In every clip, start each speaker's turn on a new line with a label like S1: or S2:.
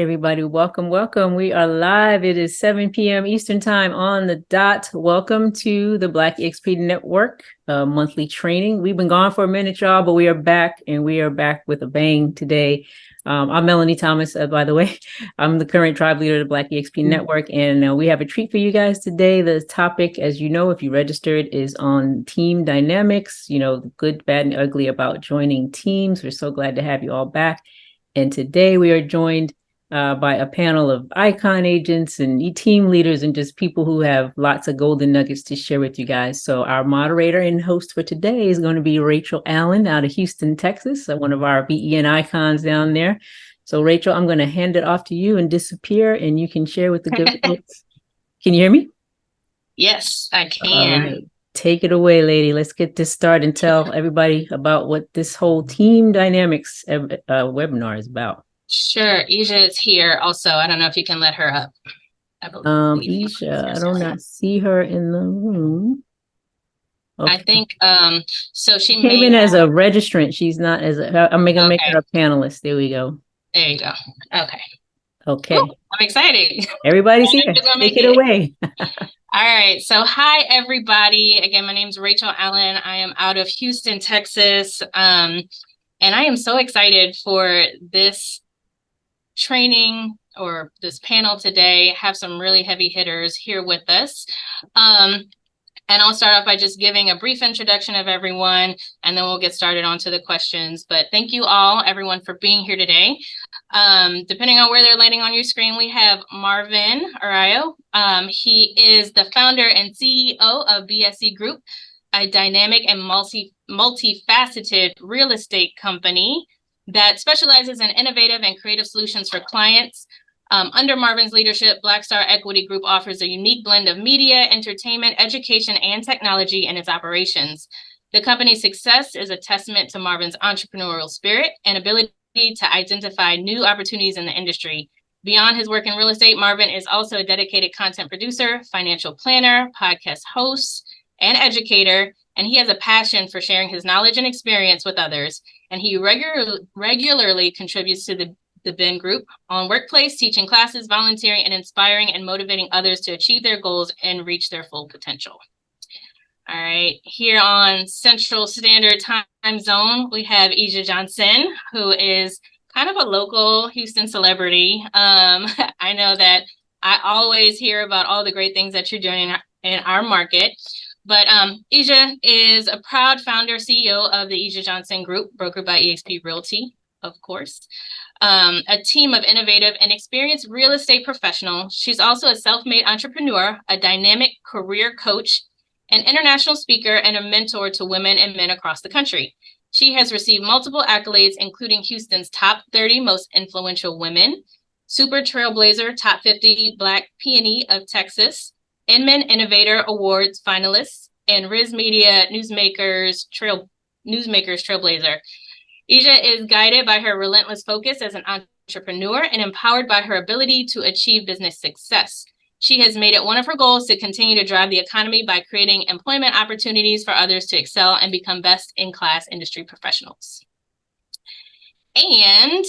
S1: everybody. Welcome, welcome. We are live. It is 7 p.m. Eastern Time on the dot. Welcome to the Black EXP Network monthly training. We've been gone for a minute, y'all, but we are back, and we are back with a bang today. I'm Melanie Thomas, by the way. I'm the current tribe leader of the Black EXP Network, and we have a treat for you guys today. The topic, as you know, if you registered, is on team dynamics, the good, bad, and ugly about joining teams. We're so glad to have you all back. And today we are joined by a panel of icon agents and team leaders and just people who have lots of golden nuggets to share with you guys. So our moderator and host for today is going to be Rachel Allen out of Houston, Texas, one of our BEN icons down there. So Rachel, I'm going to hand it off to you and disappear, and you can share with the good folks. Can you hear me?
S2: Yes, I can.
S1: Right. Take it away, lady. Let's get this started and tell everybody about what this whole team dynamics webinar is about.
S2: Sure. Isha is here also. I don't know if you can let her up.
S1: Isha, I do not see her in the room.
S2: Okay. I think so she
S1: came in as a registrant. She's not as I'm gonna make her a panelist. There we go.
S2: There you go. Okay.
S1: Ooh,
S2: I'm excited.
S1: Everybody's here. Take it away.
S2: All right. So hi, everybody. Again, my name is Rachel Allen. I am out of Houston, Texas. And I am so excited for this training or this panel today. Have some really heavy hitters here with us. And I'll start off by just giving a brief introduction of everyone, and then we'll get started onto the questions. But thank you all, everyone, for being here today. Depending on where they're landing on your screen, we have Marvin Arayo. He is the founder and CEO of BSC Group, a dynamic and multifaceted real estate company that specializes in innovative and creative solutions for clients. Under Marvin's leadership, Black Star Equity Group offers a unique blend of media, entertainment, education, and technology in its operations. The company's success is a testament to Marvin's entrepreneurial spirit and ability to identify new opportunities in the industry. Beyond his work in real estate, Marvin is also a dedicated content producer, financial planner, podcast host, and educator, and he has a passion for sharing his knowledge and experience with others. And he regularly contributes to the BEN Group on workplace, teaching classes, volunteering, and inspiring and motivating others to achieve their goals and reach their full potential. All right, here on Central Standard Time Zone, we have Isha Johnson, who is kind of a local Houston celebrity. I know that I always hear about all the great things that you're doing in our market. But Isha is a proud founder, CEO of the Isha Johnson Group, brokered by eXp Realty, of course. A team of innovative and experienced real estate professionals. She's also a self-made entrepreneur, a dynamic career coach, an international speaker, and a mentor to women and men across the country. She has received multiple accolades, including Houston's top 30 most influential women, Super Trailblazer Top 50 Black Peony of Texas, Inman Innovator Awards finalists, and Riz Media Newsmakers Trailblazer. Isha is guided by her relentless focus as an entrepreneur and empowered by her ability to achieve business success. She has made it one of her goals to continue to drive the economy by creating employment opportunities for others to excel and become best-in-class industry professionals. And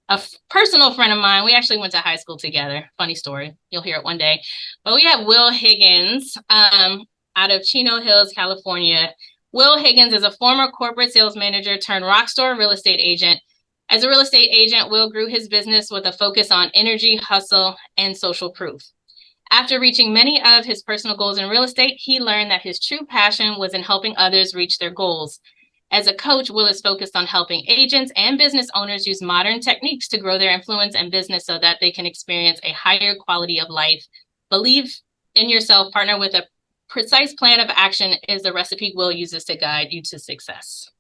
S2: a personal friend of mine, we actually went to high school together. Funny story. You'll hear it one day. But we have Will Higgins out of Chino Hills, California. Will Higgins is a former corporate sales manager turned rockstar real estate agent. As a real estate agent, Will grew his business with a focus on energy, hustle, and social proof. After reaching many of his personal goals in real estate, he learned that his true passion was in helping others reach their goals. As a coach, Will is focused on helping agents and business owners use modern techniques to grow their influence and business so that they can experience a higher quality of life. Believe in yourself, partner with a precise plan of action is the recipe Will uses to guide you to success.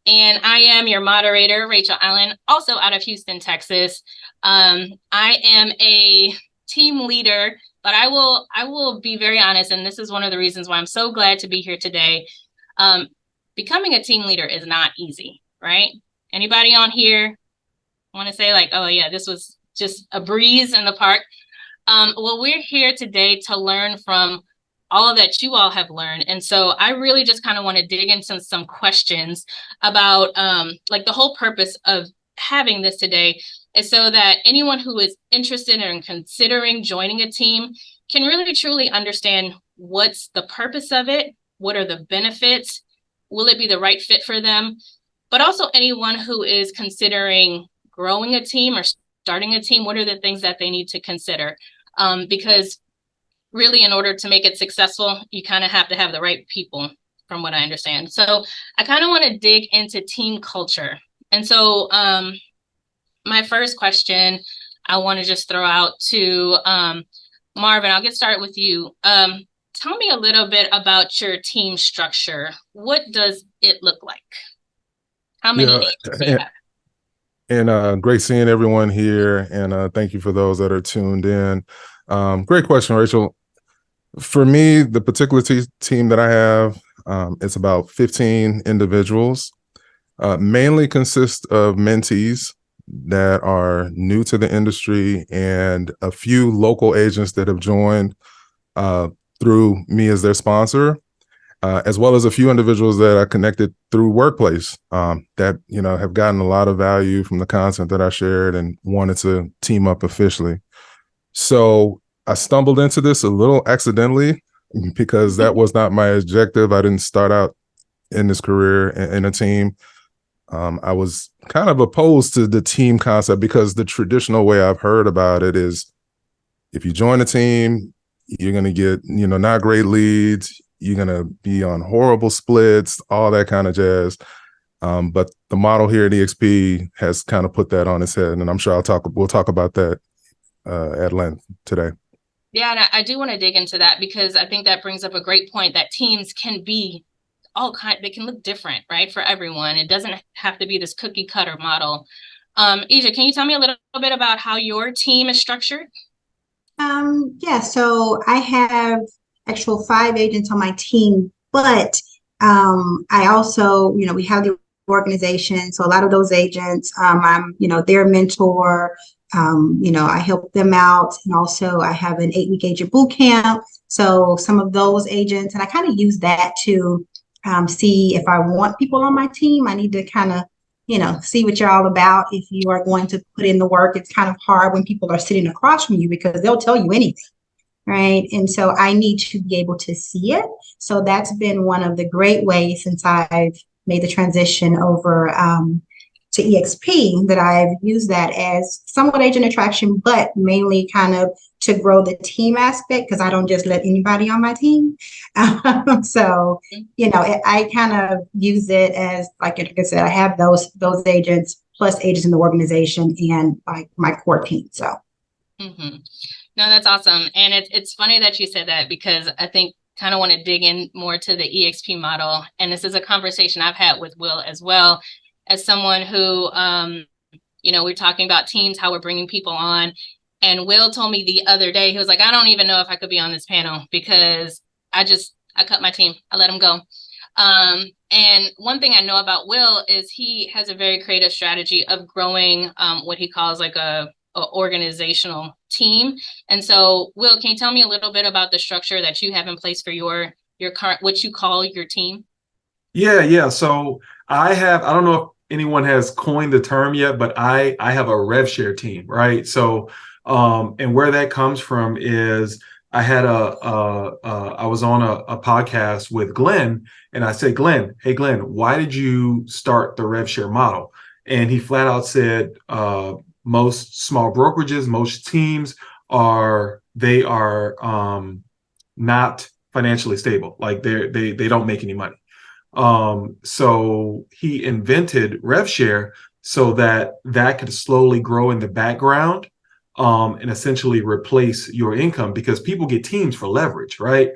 S2: And I am your moderator, Rachel Allen, also out of Houston, Texas. I am a team leader, but I will be very honest, and this is one of the reasons why I'm so glad to be here today. Becoming a team leader is not easy, right? Anybody on here want to say like, oh yeah, this was just a breeze in the park? Well, we're here today to learn from all of that you all have learned. And so I really just kind of want to dig into some questions about like the whole purpose of having this today. is so that anyone who is interested in considering joining a team can really truly understand what's the purpose of it, what are the benefits, will it be the right fit for them, but also anyone who is considering growing a team or starting a team, what are the things that they need to consider? Because really, in order to make it successful, you kind of have to have the right people, from what I understand. So I kind of want to dig into team culture. And so my first question I want to just throw out to Marvin, I'll get started with you. Tell me a little bit about your team structure. What does it look like? How many
S3: Yeah,
S2: agents do you have?
S3: and great seeing everyone here, and thank you for those that are tuned in. Great question, Rachel. For me, the particular team that I have, it's about 15 individuals, mainly consists of mentees that are new to the industry and a few local agents that have joined through me as their sponsor. As well as a few individuals that I connected through workplace that have gotten a lot of value from the content that I shared and wanted to team up officially. So I stumbled into this a little accidentally because that was not my objective. I didn't start out in this career in a team. I was kind of opposed to the team concept because the traditional way I've heard about it is if you join a team, you're going to get, not great leads. You're going to be on horrible splits, all that kind of jazz. But the model here at EXP has kind of put that on its head. And I'm sure we'll talk about that at length today.
S2: Yeah, and I do want to dig into that because I think that brings up a great point that teams can be they can look different, right, for everyone. It doesn't have to be this cookie cutter model. Asia, can you tell me a little bit about how your team is structured?
S4: Yeah, so I have actual 5 agents on my team, but I also, we have the organization. So a lot of those agents, I'm, their mentor. I help them out. And also I have an 8-week agent boot camp. So some of those agents, and I kind of use that to see if I want people on my team. I need to kind of see what you're all about. If you are going to put in the work, it's kind of hard when people are sitting across from you because they'll tell you anything, right? And so I need to be able to see it. So that's been one of the great ways since I've made the transition over to EXP that I've used that as somewhat agent attraction, but mainly kind of to grow the team aspect because I don't just let anybody on my team. So, I kind of use it as, like I said, I have those agents plus agents in the organization and like my core team. So.
S2: Mm-hmm. No, that's awesome. And it's funny that you said that because I think kind of want to dig in more to the EXP model. And this is a conversation I've had with Will as well, as someone who, we're talking about teams, how we're bringing people on. And Will told me the other day, he was like, I don't even know if I could be on this panel because I cut my team. I let him go. And one thing I know about Will is he has a very creative strategy of growing what he calls like a organizational team. And so, Will, can you tell me a little bit about the structure that you have in place for your current, what you call your team?
S5: Yeah. So I don't know if anyone has coined the term yet, but I have a rev share team, right? So, and where that comes from is I had I was on a podcast with Glenn and I said, hey, Glenn, why did you start the rev share model? And he flat out said, most small brokerages, most teams are not financially stable. Like they don't make any money. So he invented RevShare so that could slowly grow in the background and essentially replace your income because people get teams for leverage, right?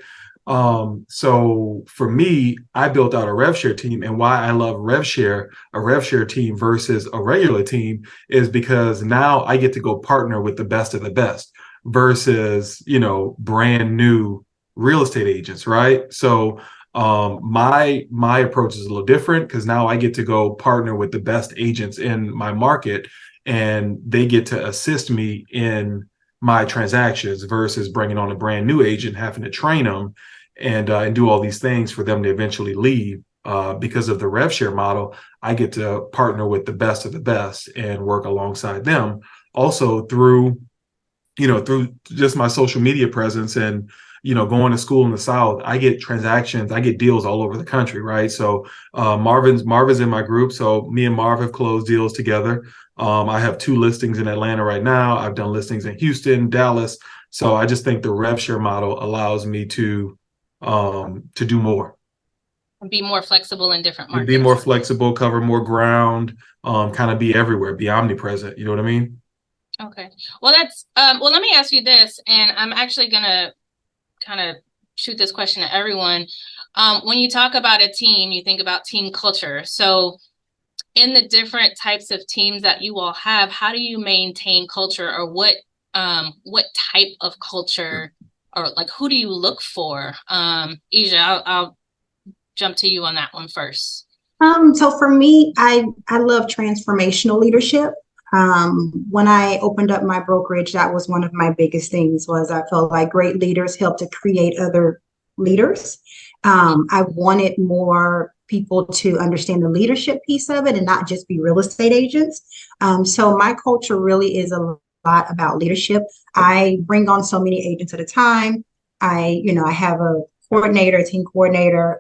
S5: So for me, I built out a RevShare team, and why I love RevShare, a RevShare team versus a regular team, is because now I get to go partner with the best of the best versus, brand new real estate agents, right? So my approach is a little different because now I get to go partner with the best agents in my market, and they get to assist me in my transactions versus bringing on a brand new agent, having to train them and do all these things for them to eventually leave. because of the rev share model, I get to partner with the best of the best and work alongside them. Also through just my social media presence and, going to school in the South, I get transactions, I get deals all over the country, right? So Marvin's in my group. So me and Marv have closed deals together. I have 2 listings in Atlanta right now. I've done listings in Houston, Dallas. So I just think the rev share model allows me to do more.
S2: Be more flexible in different markets.
S5: Be more flexible, cover more ground, kind of be everywhere, be omnipresent. You know what I mean?
S2: Okay. Well, that's well, let me ask you this, and I'm actually gonna kind of shoot this question at everyone. When you talk about a team, you think about team culture. So in the different types of teams that you all have, how do you maintain culture, or what type of culture, or like who do you look for? Asia, I'll jump to you on that one first.
S4: So for me, I love transformational leadership. When I opened up my brokerage, that was one of my biggest things. Was I felt like great leaders help to create other leaders. I wanted more people to understand the leadership piece of it and not just be real estate agents. So my culture really is a lot about leadership. I bring on so many agents at a time. I have a coordinator, a team coordinator,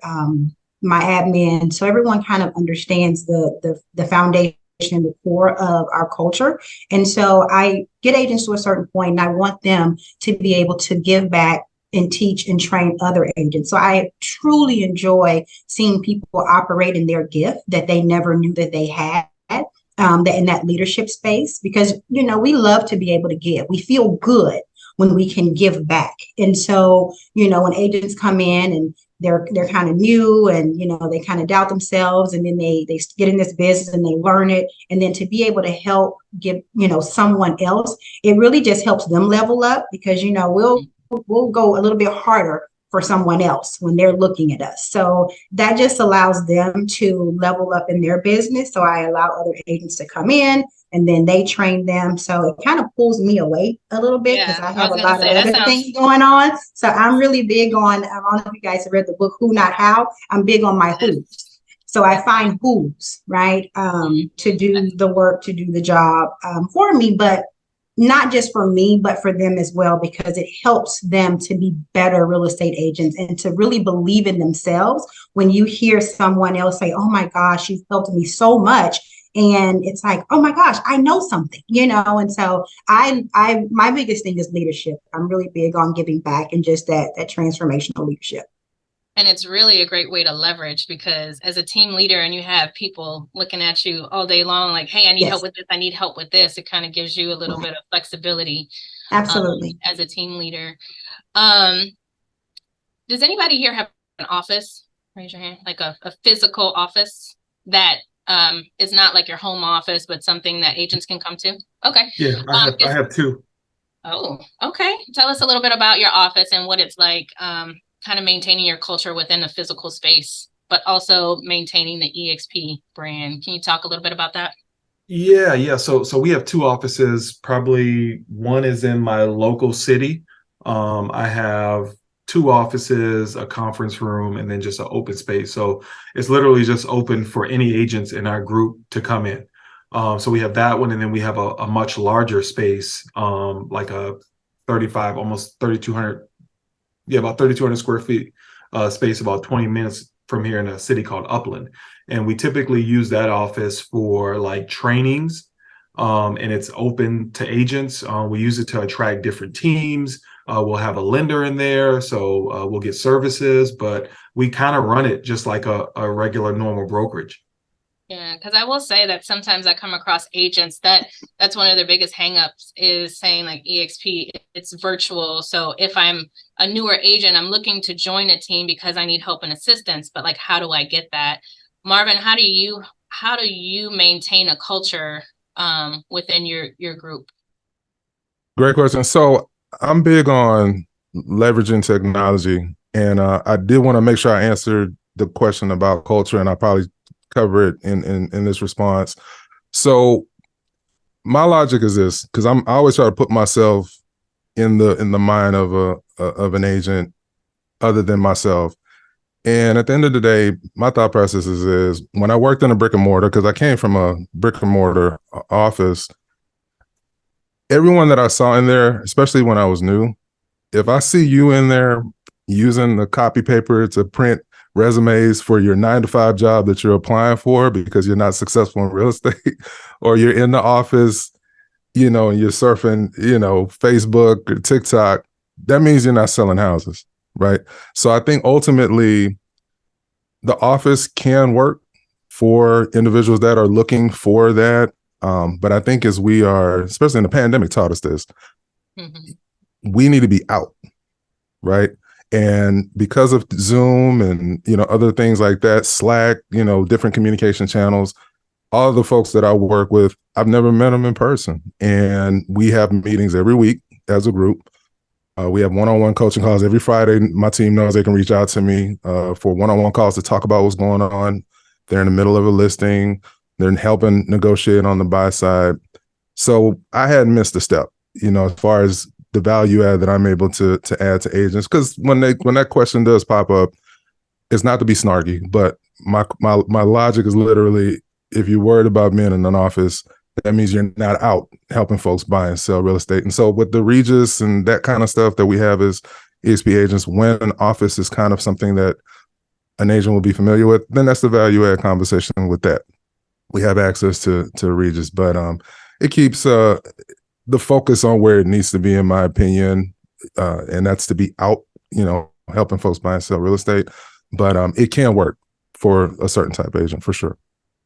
S4: my admin. So everyone kind of understands the foundation, the core of our culture. And so I get agents to a certain point, and I want them to be able to give back and teach and train other agents. So I truly enjoy seeing people operate in their gift that they never knew that they had. That in that leadership space, because we love to be able to give. We feel good when we can give back. And so when agents come in and they're kind of new and they kind of doubt themselves, and then they get in this business and they learn it, and then to be able to help give someone else, it really just helps them level up, because we'll go a little bit harder for someone else when they're looking at us. So that just allows them to level up in their business. So I allow other agents to come in, and then they train them. So it kind of pulls me away a little bit, because I have a lot of other things going on. So I'm really big on, I don't know if you guys have read the book, Who Not How. I'm big on my who's. So I find who's, right, to do the work, to do the job for me, but not just for me, but for them as well, because it helps them to be better real estate agents and to really believe in themselves. When you hear someone else say, oh my gosh, you've helped me so much. And it's like, oh my gosh, I know something, and so my biggest thing is leadership. I'm really big on giving back and just that transformational leadership.
S2: And it's really a great way to leverage, because as a team leader and you have people looking at you all day long, like, hey, I need help with this, I need help with this. It kind of gives you a little bit of flexibility.
S4: Absolutely.
S2: As a team leader. Does anybody here have an office? Raise your hand. Like a physical office that is not like your home office, but something that agents can come to? Okay.
S5: Yeah, I have 2.
S2: Oh, okay. Tell us a little bit about your office and what it's like, kind of maintaining your culture within a physical space, but also maintaining the EXP brand. Can you talk a little bit about that?
S5: Yeah. So we have 2 offices. Probably one is in my local city. I have 2 offices, a conference room, and then just an open space. So it's literally just open for any agents in our group to come in. So we have that one, and then we have a much larger space, like a 35, almost 3,200. Yeah, about 3,200 square feet space, about 20 minutes from here in a city called Upland. And we typically use that office for like trainings, and it's open to agents. We use it to attract different teams. We'll have a lender in there, so we'll get services, but we kind of run it just like a regular normal brokerage.
S2: Yeah, because I will say that sometimes I come across agents that's one of their biggest hangups, is saying like EXP, it's virtual. So if I'm a newer agent, I'm looking to join a team because I need help and assistance, but like, how do I get that? Marvin, how do you maintain a culture within your group?
S3: Great question. So I'm big on leveraging technology, and I did want to make sure I answered the question about culture, and I probably cover it in this response. So my logic is this, because I always try to put myself in the mind of an agent other than myself. And at the end of the day, my thought process is when I worked in a brick and mortar, because I came from a brick and mortar office, everyone that I saw in there, especially when I was new, if I see you in there using the copy paper to print resumes for your 9 to 5 job that you're applying for because you're not successful in real estate, or you're in the office, and you're surfing, Facebook or TikTok, that means you're not selling houses, right? So I think ultimately the office can work for individuals that are looking for that. But I think as we are, especially in the pandemic taught us this, we need to be out, right? And because of Zoom and, other things like that, Slack, different communication channels, all of the folks that I work with, I've never met them in person. And we have meetings every week as a group. We have one-on-one coaching calls every Friday. My team knows they can reach out to me for one-on-one calls to talk about what's going on. They're in the middle of a listing. They're helping negotiate on the buy side. So I hadn't missed a step, as far as the value add that I'm able to add to agents. Because when that question does pop up, it's not to be snarky, but my logic is literally, if you're worried about being in an office, that means you're not out helping folks buy and sell real estate. And so with the Regis and that kind of stuff that we have as EXP agents, when an office is kind of something that an agent will be familiar with, then that's the value add conversation with that. We have access to Regis, but it keeps the focus on where it needs to be, in my opinion, and that's to be out, helping folks buy and sell real estate. But it can work for a certain type of agent for sure.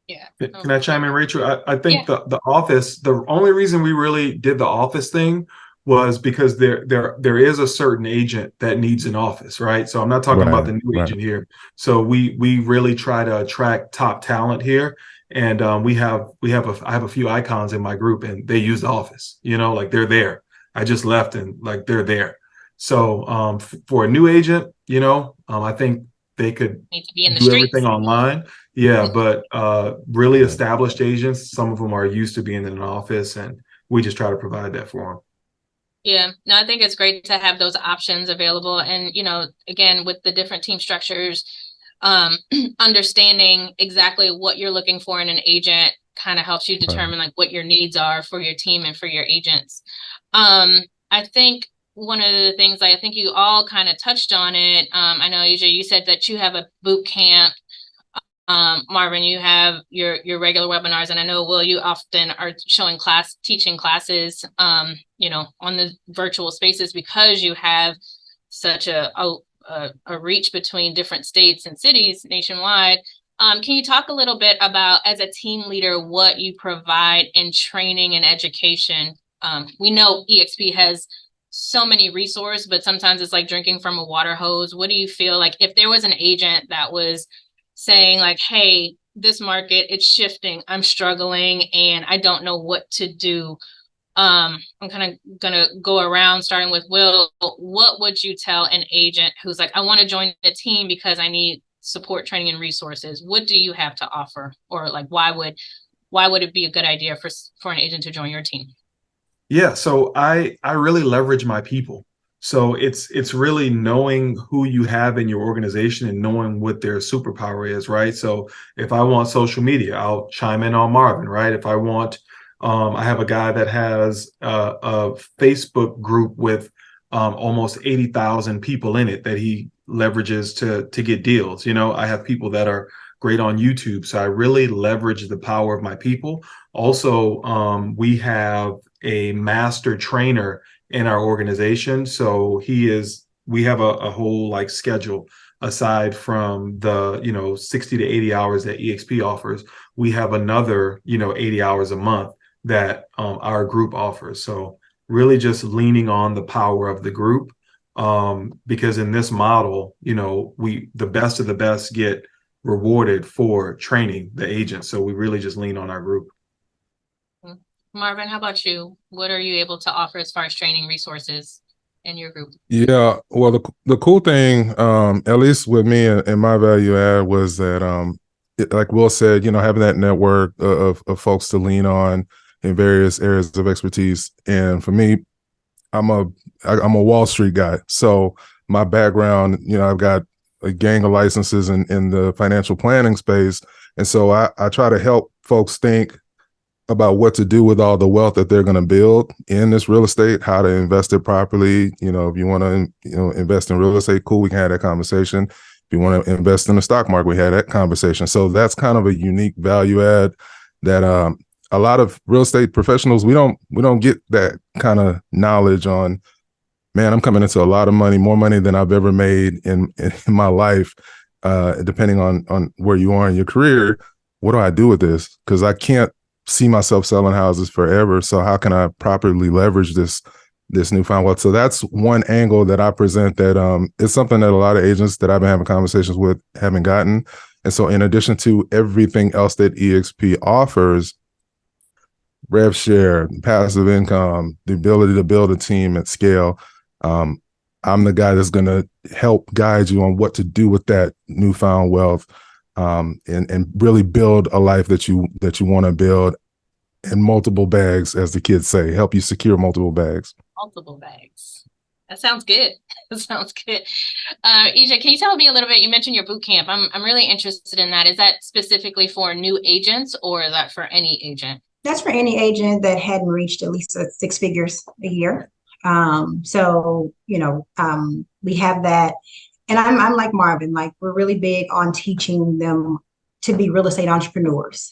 S2: Yeah.
S5: Can I chime in, Rachel? I think the office, the only reason we really did the office thing was because there is a certain agent that needs an office, right? So I'm not talking about the new agent here. So we really try to attract top talent here. And I have a few icons in my group, and they use the office, like they're there. I just left and like they're there. So for a new agent, I think they could
S2: need to be in the
S5: do
S2: streets.
S5: everything online. Yeah, but really established agents, some of them are used to being in an office, and we just try to provide that for them.
S2: Yeah, no, I think it's great to have those options available. And, again, with the different team structures, understanding exactly what you're looking for in an agent kind of helps you determine like what your needs are for your team and for your agents. I think one of the things I think you all kind of touched on it. I know you said that you have a boot camp. Marvin, you have your regular webinars, and I know, Will, you often are teaching classes, on the virtual spaces because you have such a reach between different states and cities nationwide. Can you talk a little bit about, as a team leader, what you provide in training and education? We know EXP has so many resources, but sometimes it's like drinking from a water hose. What do you feel like if there was an agent that was saying like, hey, this market, it's shifting, I'm struggling, and I don't know what to do? I'm kind of gonna go around starting with Will. What would you tell an agent who's like, I want to join the team because I need support, training, and resources? What do you have to offer? Or like, why would it be a good idea for an agent to join your team?
S5: Yeah, so I really leverage my people. So it's really knowing who you have in your organization and knowing what their superpower is, right? So if I want social media, I'll chime in on Marvin, right? If I want, I have a guy that has a Facebook group with almost 80,000 people in it that he leverages to get deals. I have people that are great on YouTube. So I really leverage the power of my people. Also, we have a master trainer in our organization. So we have a whole like schedule aside from the, 60 to 80 hours that EXP offers. We have another, 80 hours a month that our group offers. So really just leaning on the power of the group. Because in this model, the best of the best get rewarded for training the agents. So we really just lean on our group.
S2: Marvin, how about you? What are you able to offer as far as training resources in your group?
S3: Yeah, well, the cool thing, at least with me and my value add, was that, like Will said, having that network of folks to lean on in various areas of expertise. And for me, I'm a Wall Street guy, so my background, I've got a gang of licenses in the financial planning space. And so I try to help folks think about what to do with all the wealth that they're going to build in this real estate, how to invest it properly. You know, if you want to, invest in real estate, cool, we can have that conversation. If you want to invest in the stock market, we had that conversation. So that's kind of a unique value add that a lot of real estate professionals, we don't get that kind of knowledge on. Man, I'm coming into a lot of money, more money than I've ever made in my life, depending on where you are in your career. What do I do with this? Because I can't see myself selling houses forever. So how can I properly leverage this newfound wealth? So that's one angle that I present that it's something that a lot of agents that I've been having conversations with haven't gotten. And so in addition to everything else that EXP offers, rev share, passive income, the ability to build a team at scale, I'm the guy that's going to help guide you on what to do with that newfound wealth, and really build a life that you want to build in multiple bags, as the kids say, help you secure multiple bags.
S2: Multiple bags. That sounds good. That sounds good. EJ, can you tell me a little bit? You mentioned your boot camp. I'm really interested in that. Is that specifically for new agents, or is that for any agent?
S4: That's for any agent that hadn't reached at least 6 figures a year. So, we have that. And I'm like Marvin, like we're really big on teaching them to be real estate entrepreneurs.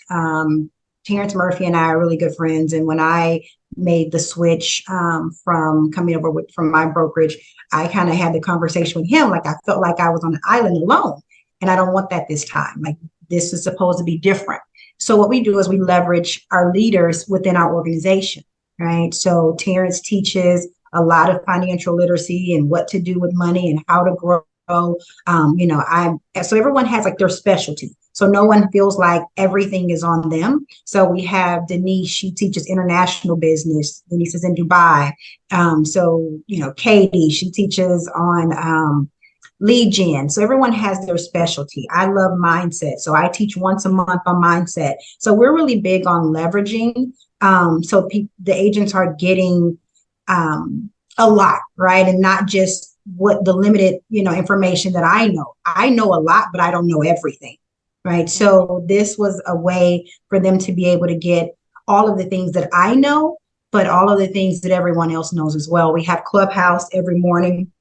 S4: Terrence Murphy and I are really good friends. And when I made the switch from coming over from my brokerage, I kind of had the conversation with him. Like I felt like I was on an island alone, and I don't want that this time. Like this is supposed to be different. So what we do is we leverage our leaders within our organization, right? So Terrence teaches a lot of financial literacy and what to do with money and how to grow. So everyone has like their specialty. So no one feels like everything is on them. So we have Denise, she teaches international business. Denise is in Dubai. Katie, she teaches on lead gen. So everyone has their specialty. I love mindset. So I teach once a month on mindset. So we're really big on leveraging. The agents are getting a lot, right? And not just what the limited, information that I know. I know a lot, but I don't know everything, right? So this was a way for them to be able to get all of the things that I know, but all of the things that everyone else knows as well. We have Clubhouse every morning.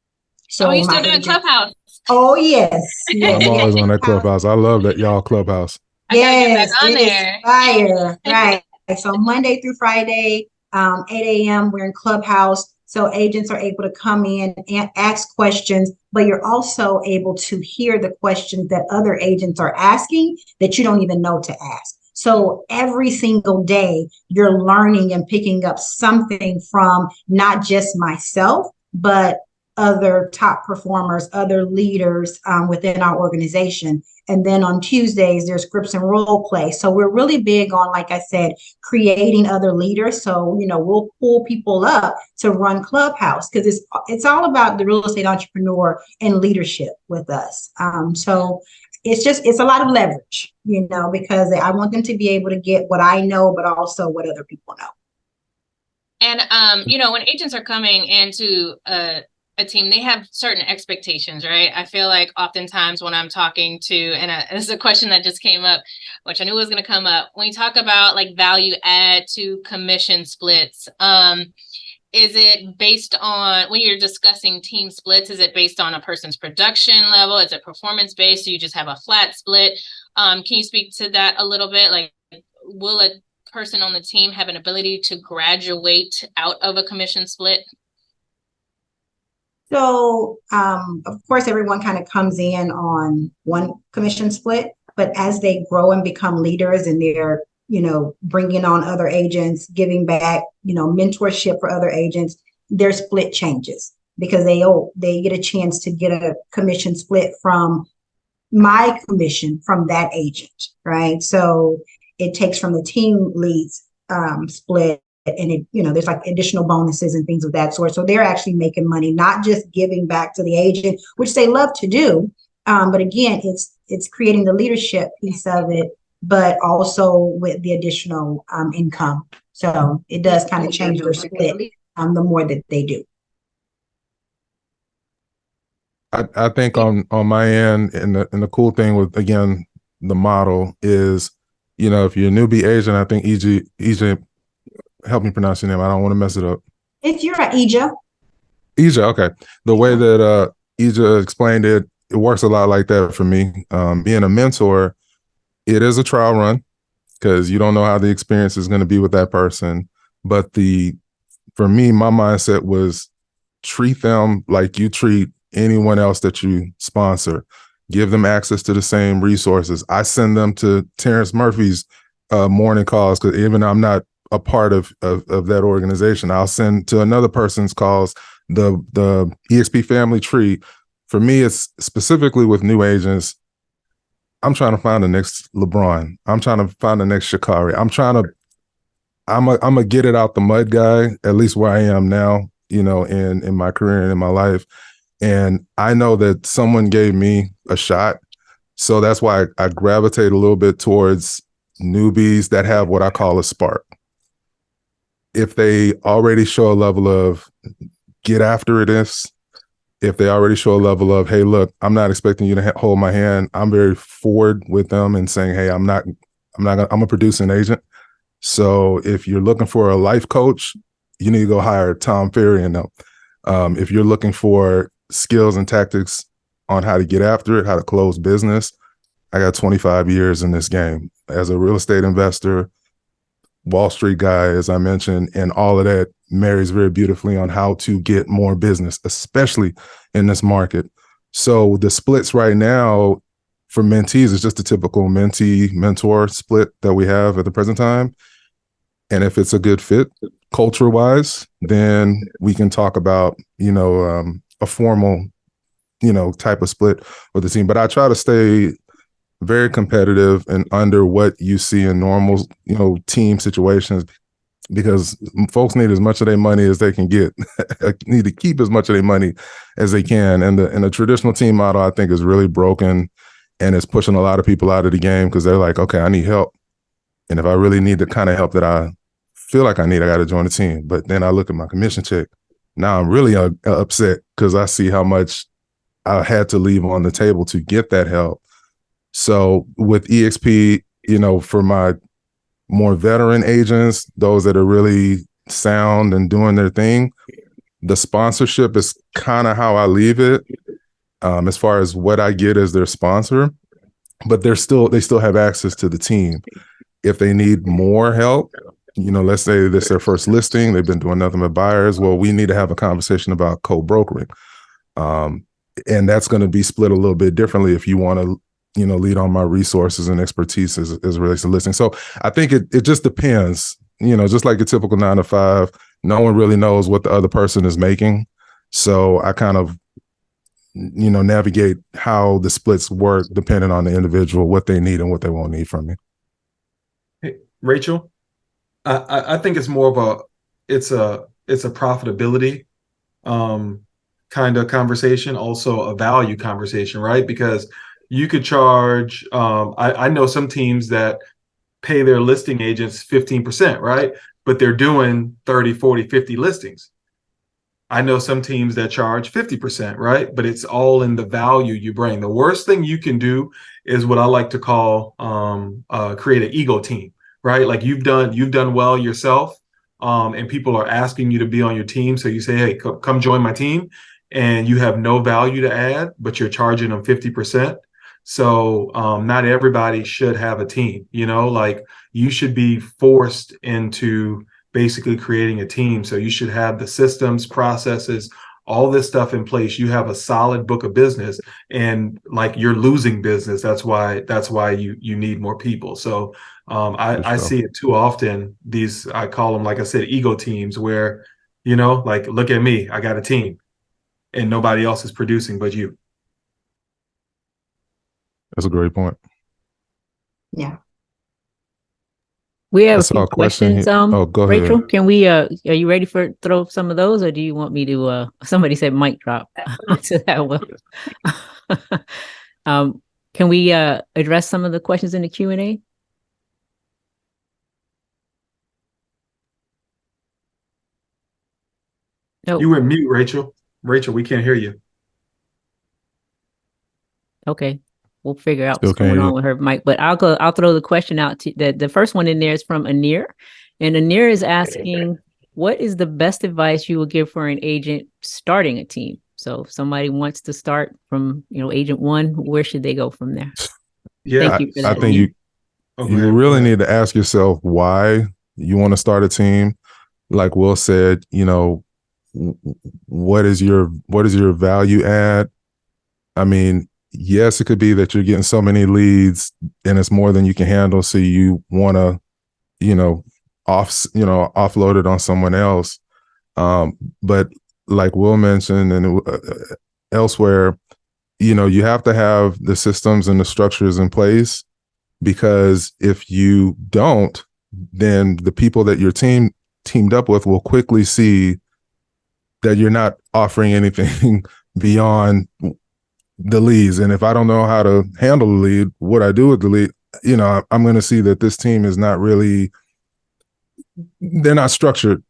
S4: So
S2: you still doing Clubhouse?
S4: Oh, yes.
S3: I'm always on that Clubhouse. I love that y'all Clubhouse.
S4: Yes, it is fire. Right. So Monday through Friday, 8 a.m., we're in Clubhouse. So agents are able to come in and ask questions, but you're also able to hear the questions that other agents are asking that you don't even know to ask. So every single day, you're learning and picking up something from not just myself, but other top performers, other leaders within our organization. And then on Tuesdays, there's scripts and role play. So we're really big on, like I said, creating other leaders. So, we'll pull people up to run Clubhouse because it's all about the real estate entrepreneur and leadership with us. So it's a lot of leverage, because I want them to be able to get what I know, but also what other people know.
S2: And, when agents are coming into a team, they have certain expectations, right? I feel like oftentimes when I'm talking to, and this is a question that just came up, which I knew was going to come up, when you talk about like value add to commission splits, is it based on, when you're discussing team splits, is it based on a person's production level? Is it performance based? So you just have a flat split? Can you speak to that a little bit? Like, will a person on the team have an ability to graduate out of a commission split?
S4: So, of course, everyone kind of comes in on one commission split, but as they grow and become leaders and they're, bringing on other agents, giving back, mentorship for other agents, their split changes because they get a chance to get a commission split from my commission from that agent, right? So it takes from the team leads split. And there's like additional bonuses and things of that sort. So they're actually making money, not just giving back to the agent, which they love to do. But again, it's creating the leadership piece of it, but also with the additional income. So it does kind of change their split the more that they do.
S3: I think on my end, and the cool thing with, again, the model is, if you're a newbie agent, I think EJ, help me pronounce your name. I don't want to mess it up.
S4: You're right, Ija.
S3: EJ, okay. The way that EJ explained it, it works a lot like that for me. Being a mentor, it is a trial run because you don't know how the experience is going to be with that person. But for me, my mindset was treat them like you treat anyone else that you sponsor. Give them access to the same resources. I send them to Terrence Murphy's morning calls because even though I'm not a part of that organization, I'll send to another person's calls, the EXP family tree. For me, it's specifically with new agents. I'm trying to find the next LeBron. I'm trying to find the next Sha'Carri. I'm a get it out the mud guy, at least where I am now, in my career and in my life. And I know that someone gave me a shot. So that's why I gravitate a little bit towards newbies that have what I call a spark. If they already show a level of get after it is, if they already show a level of, hey, look, I'm not expecting you to hold my hand. I'm very forward with them and saying, hey, I'm a producing agent. So if you're looking for a life coach, you need to go hire Tom Ferry and them. If you're looking for skills and tactics on how to get after it, how to close business, I got 25 years in this game as a real estate investor, Wall Street guy, as I mentioned, and all of that marries very beautifully on how to get more business, especially in this market. So the splits right now for mentees is just a typical mentee mentor split that we have at the present time. And if it's a good fit culture wise, then we can talk about, a formal, type of split with the team. But I try to stay very competitive and under what you see in normal, team situations, because folks need as much of their money as they can get, need to keep as much of their money as they can. And the traditional team model, I think, is really broken, and it's pushing a lot of people out of the game because they're like, okay, I need help. And if I really need the kind of help that I feel like I need, I got to join the team. But then I look at my commission check. Now I'm really upset because I see how much I had to leave on the table to get that help. So with EXP, for my more veteran agents, those that are really sound and doing their thing, the sponsorship is kind of how I leave it, as far as what I get as their sponsor. But they still have access to the team. If they need more help, let's say this is their first listing, they've been doing nothing but buyers. Well, we need to have a conversation about co-brokering. And that's going to be split a little bit differently if you want to, lead on my resources and expertise as relates to listing. So I think it just depends, just like a typical 9 to 5, no one really knows what the other person is making. So I kind of, navigate how the splits work depending on the individual, what they need and what they won't need from me.
S5: Hey, Rachel, I think it's more of it's a profitability kind of conversation, also a value conversation, right? Because you could charge, I know some teams that pay their listing agents 15%, right? But they're doing 30, 40, 50 listings. I know some teams that charge 50%, right? But it's all in the value you bring. The worst thing you can do is what I like to call create an ego team, right? Like you've done well yourself, and people are asking you to be on your team. So you say, hey, come join my team, and you have no value to add, but you're charging them 50%. So not everybody should have a team, like you should be forced into basically creating a team. So you should have the systems, processes, all this stuff in place. You have a solid book of business, and like you're losing business. That's why you need more people. So I see it too often. I call them, like I said, ego teams where, like, look at me, I got a team and nobody else is producing but you.
S3: That's a great point.
S4: Yeah.
S1: We have
S3: I
S1: a
S3: saw
S1: few
S3: a question
S1: questions.
S3: here. Oh, go ahead.
S1: Rachel, can we are you ready for throw some of those, or do you want me to somebody said mic drop to that one? Can we address some of the questions in the Q&A?
S5: You went mute, Rachel. Rachel, we can't hear you.
S1: Okay. We'll figure out
S3: Still
S1: what's going
S3: can't hear
S1: on with her mic, but I'll throw the question out to the first one in there is from Anir. And Anir is asking, what is the best advice you would give for an agent starting a team? So if somebody wants to start from, agent one, where should they go from there?
S5: Yeah.
S1: Thank you for
S3: I
S1: that.
S3: think
S1: Anir.
S3: you really need to ask yourself why you want to start a team. Like Will said, what is your value add? I mean, yes, it could be that you're getting so many leads and it's more than you can handle. So you want to, offload it on someone else. But like Will mentioned and elsewhere, you have to have the systems and the structures in place, because if you don't, then the people that your teamed up with will quickly see that you're not offering anything beyond the leads. And if I don't know how to handle the lead, what I do with the lead, I'm going to see that this team is not really, they're not structured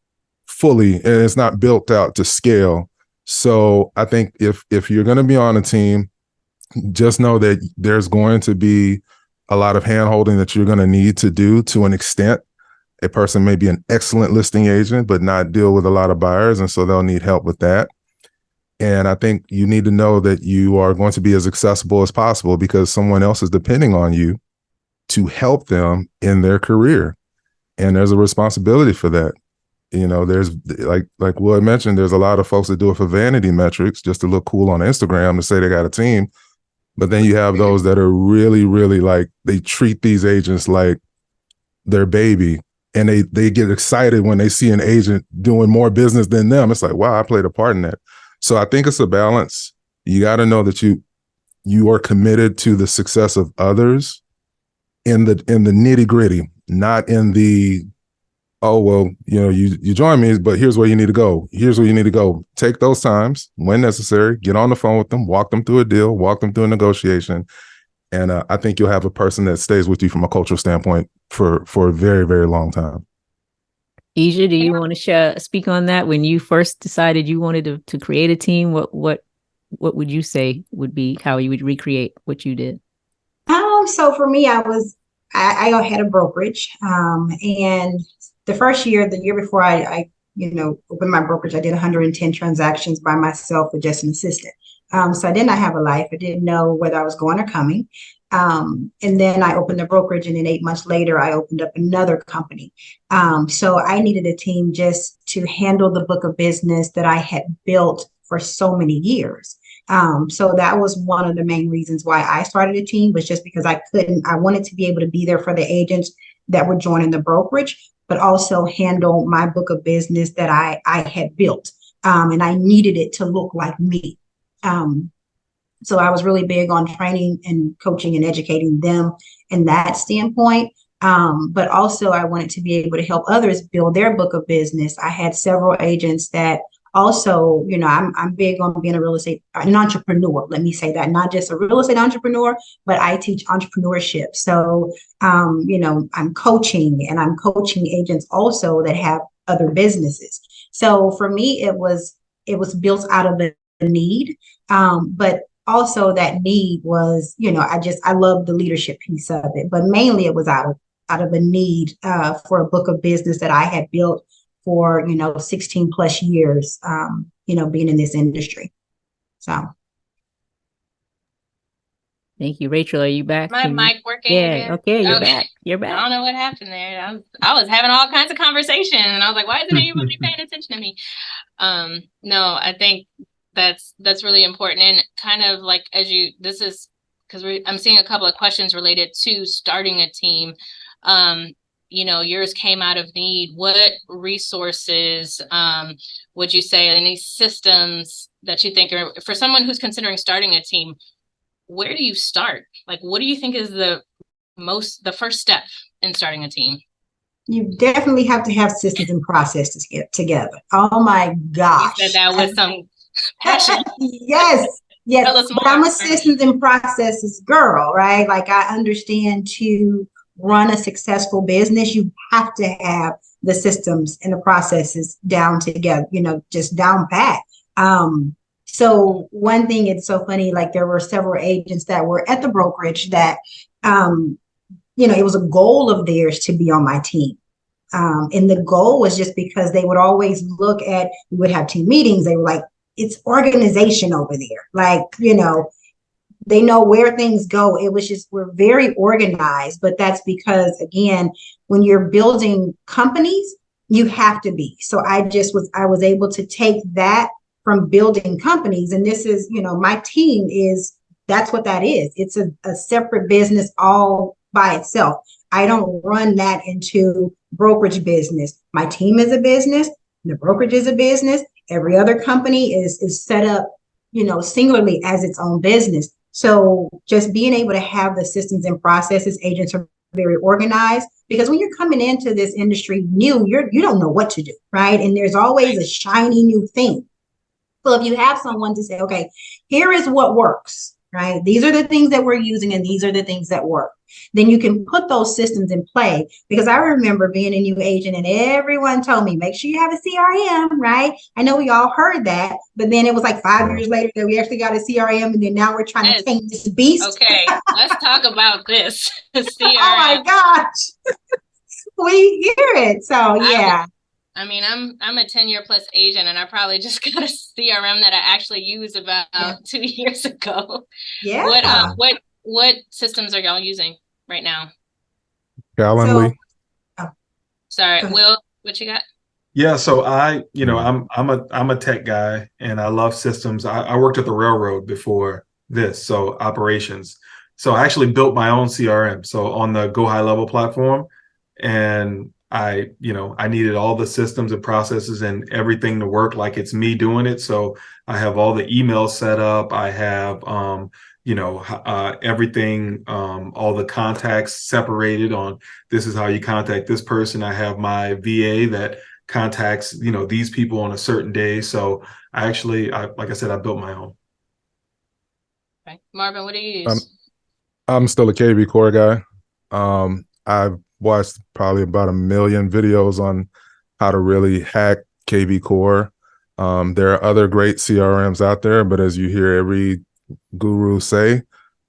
S3: fully and it's not built out to scale. So I think if you're going to be on a team, just know that there's going to be a lot of hand holding that you're going to need to do to an extent. A person may be an excellent listing agent, but not deal with a lot of buyers. And so they'll need help with that. And I think you need to know that you are going to be as accessible as possible, because someone else is depending on you to help them in their career. And there's a responsibility for that. There's like Will mentioned, there's a lot of folks that do it for vanity metrics, just to look cool on Instagram to say they got a team. But then you have those that are really, really like, they treat these agents like their baby. And they get excited when they see an agent doing more business than them. It's like, wow, I played a part in that. So I think it's a balance. You got to know that you are committed to the success of others in the nitty gritty, not in the, oh, well, you join me, but here's where you need to go. Here's where you need to go. Take those times when necessary, get on the phone with them, walk them through a deal, walk them through a negotiation. And I think you'll have a person that stays with you from a cultural standpoint for a very, very long time.
S1: Asia, do you want to speak on that? When you first decided you wanted to create a team, what would you say would be how you would recreate what you did?
S4: So for me, I had a brokerage, and the first year, the year before I opened my brokerage, I did 110 transactions by myself with just an assistant. So I did not have a life. I didn't know whether I was going or coming. And then I opened the brokerage, and then 8 months later, I opened up another company. So I needed a team just to handle the book of business that I had built for so many years. So that was one of the main reasons why I started a team, was just because I wanted to be able to be there for the agents that were joining the brokerage, but also handle my book of business that I had built. And I needed it to look like me. So I was really big on training and coaching and educating them in that standpoint. But also I wanted to be able to help others build their book of business. I had several agents that also, I'm big on being an entrepreneur. Let me say that, not just a real estate entrepreneur, but I teach entrepreneurship. So, I'm coaching agents also that have other businesses. So for me, it was built out of the need. But also that need was, I love the leadership piece of it, but mainly it was out of a need for a book of business that I had built for 16 plus years, being in this industry. So
S1: thank you. Rachel, are you back?
S2: My mic working?
S1: Yeah.
S2: Again?
S1: Okay, you're back. You're back.
S2: I don't know what happened there. I was having all kinds of conversation, and I was like, why isn't anybody paying attention to me? No, I think that's really important. And kind of like, this is because I'm seeing a couple of questions related to starting a team. Yours came out of need. What resources would you say, any systems that you think are for someone who's considering starting a team? Where do you start? Like, what do you think is the first step in starting a team?
S4: You definitely have to have systems and processes to get together. Oh my gosh.
S2: You said that with some passion.
S4: Yes. But I'm a systems and processes girl, right? Like, I understand to run a successful business, you have to have the systems and the processes down together, just down pat. So one thing, it's so funny, like there were several agents that were at the brokerage that, it was a goal of theirs to be on my team. And the goal was just because they would always look at, we would have team meetings. They were like, it's organization over there. Like, they know where things go. It was just, we're very organized, but that's because, again, when you're building companies, you have to be. So I was able to take that from building companies. And this is, my team is, that's what that is. It's a separate business all by itself. I don't run that into brokerage business. My team is a business. The brokerage is a business. Every other company is set up, singularly as its own business. So just being able to have the systems and processes, agents are very organized, because when you're coming into this industry new, you don't know what to do, right? And there's always a shiny new thing. So if you have someone to say, okay, here is what works, right? These are the things that we're using and these are the things that work. Then you can put those systems in play. Because I remember being a new agent and everyone told me, make sure you have a CRM, right? I know we all heard that, but then it was like 5 years later that we actually got a CRM, and then now we're trying to tame this beast.
S2: Okay, let's talk about this. CRM.
S4: Oh my gosh. We hear it. So yeah.
S2: I'm a 10-year plus agent, and I probably just got a CRM that I actually used about 2 years ago.
S4: Yeah.
S2: What systems are y'all using right now?
S3: Calendly.
S2: Sorry, Will, what you got?
S5: Yeah, so I'm a tech guy and I love systems. I worked at the railroad before this, so operations. So I actually built my own CRM, so on the Go High Level platform, and I needed all the systems and processes and everything to work like it's me doing it. So I have all the emails set up. I have everything, all the contacts separated on this is how you contact this person. I have my VA that contacts, these people on a certain day. So like I said, I built my own.
S2: Okay. Marvin, what do you use?
S3: I'm still a KV Core guy. I've watched probably about 1 million videos on how to really hack KV Core. There are other great CRMs out there, but as you hear every guru say,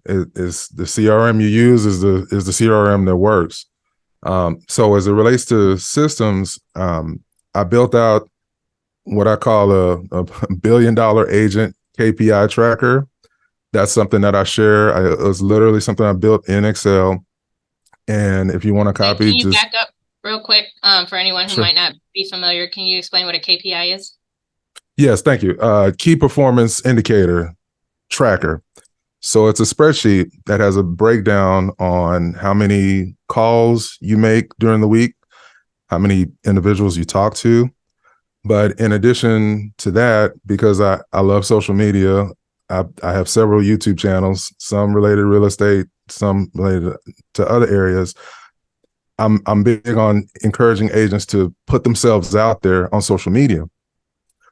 S3: is the CRM you use is the CRM that works. So as it relates to systems, I built out what I call a $1 billion agent KPI tracker. That's something that I share. It was literally something I built in Excel. And if you want to copy,
S2: can you back up real quick for anyone who might not be familiar? Can you explain what a KPI is?
S3: Yes, thank you. Key performance indicator tracker. So it's a spreadsheet that has a breakdown on how many calls you make during the week, how many individuals you talk to. But in addition to that, because I love social media, I have several YouTube channels, some related to real estate, some related to other areas. I'm big on encouraging agents to put themselves out there on social media.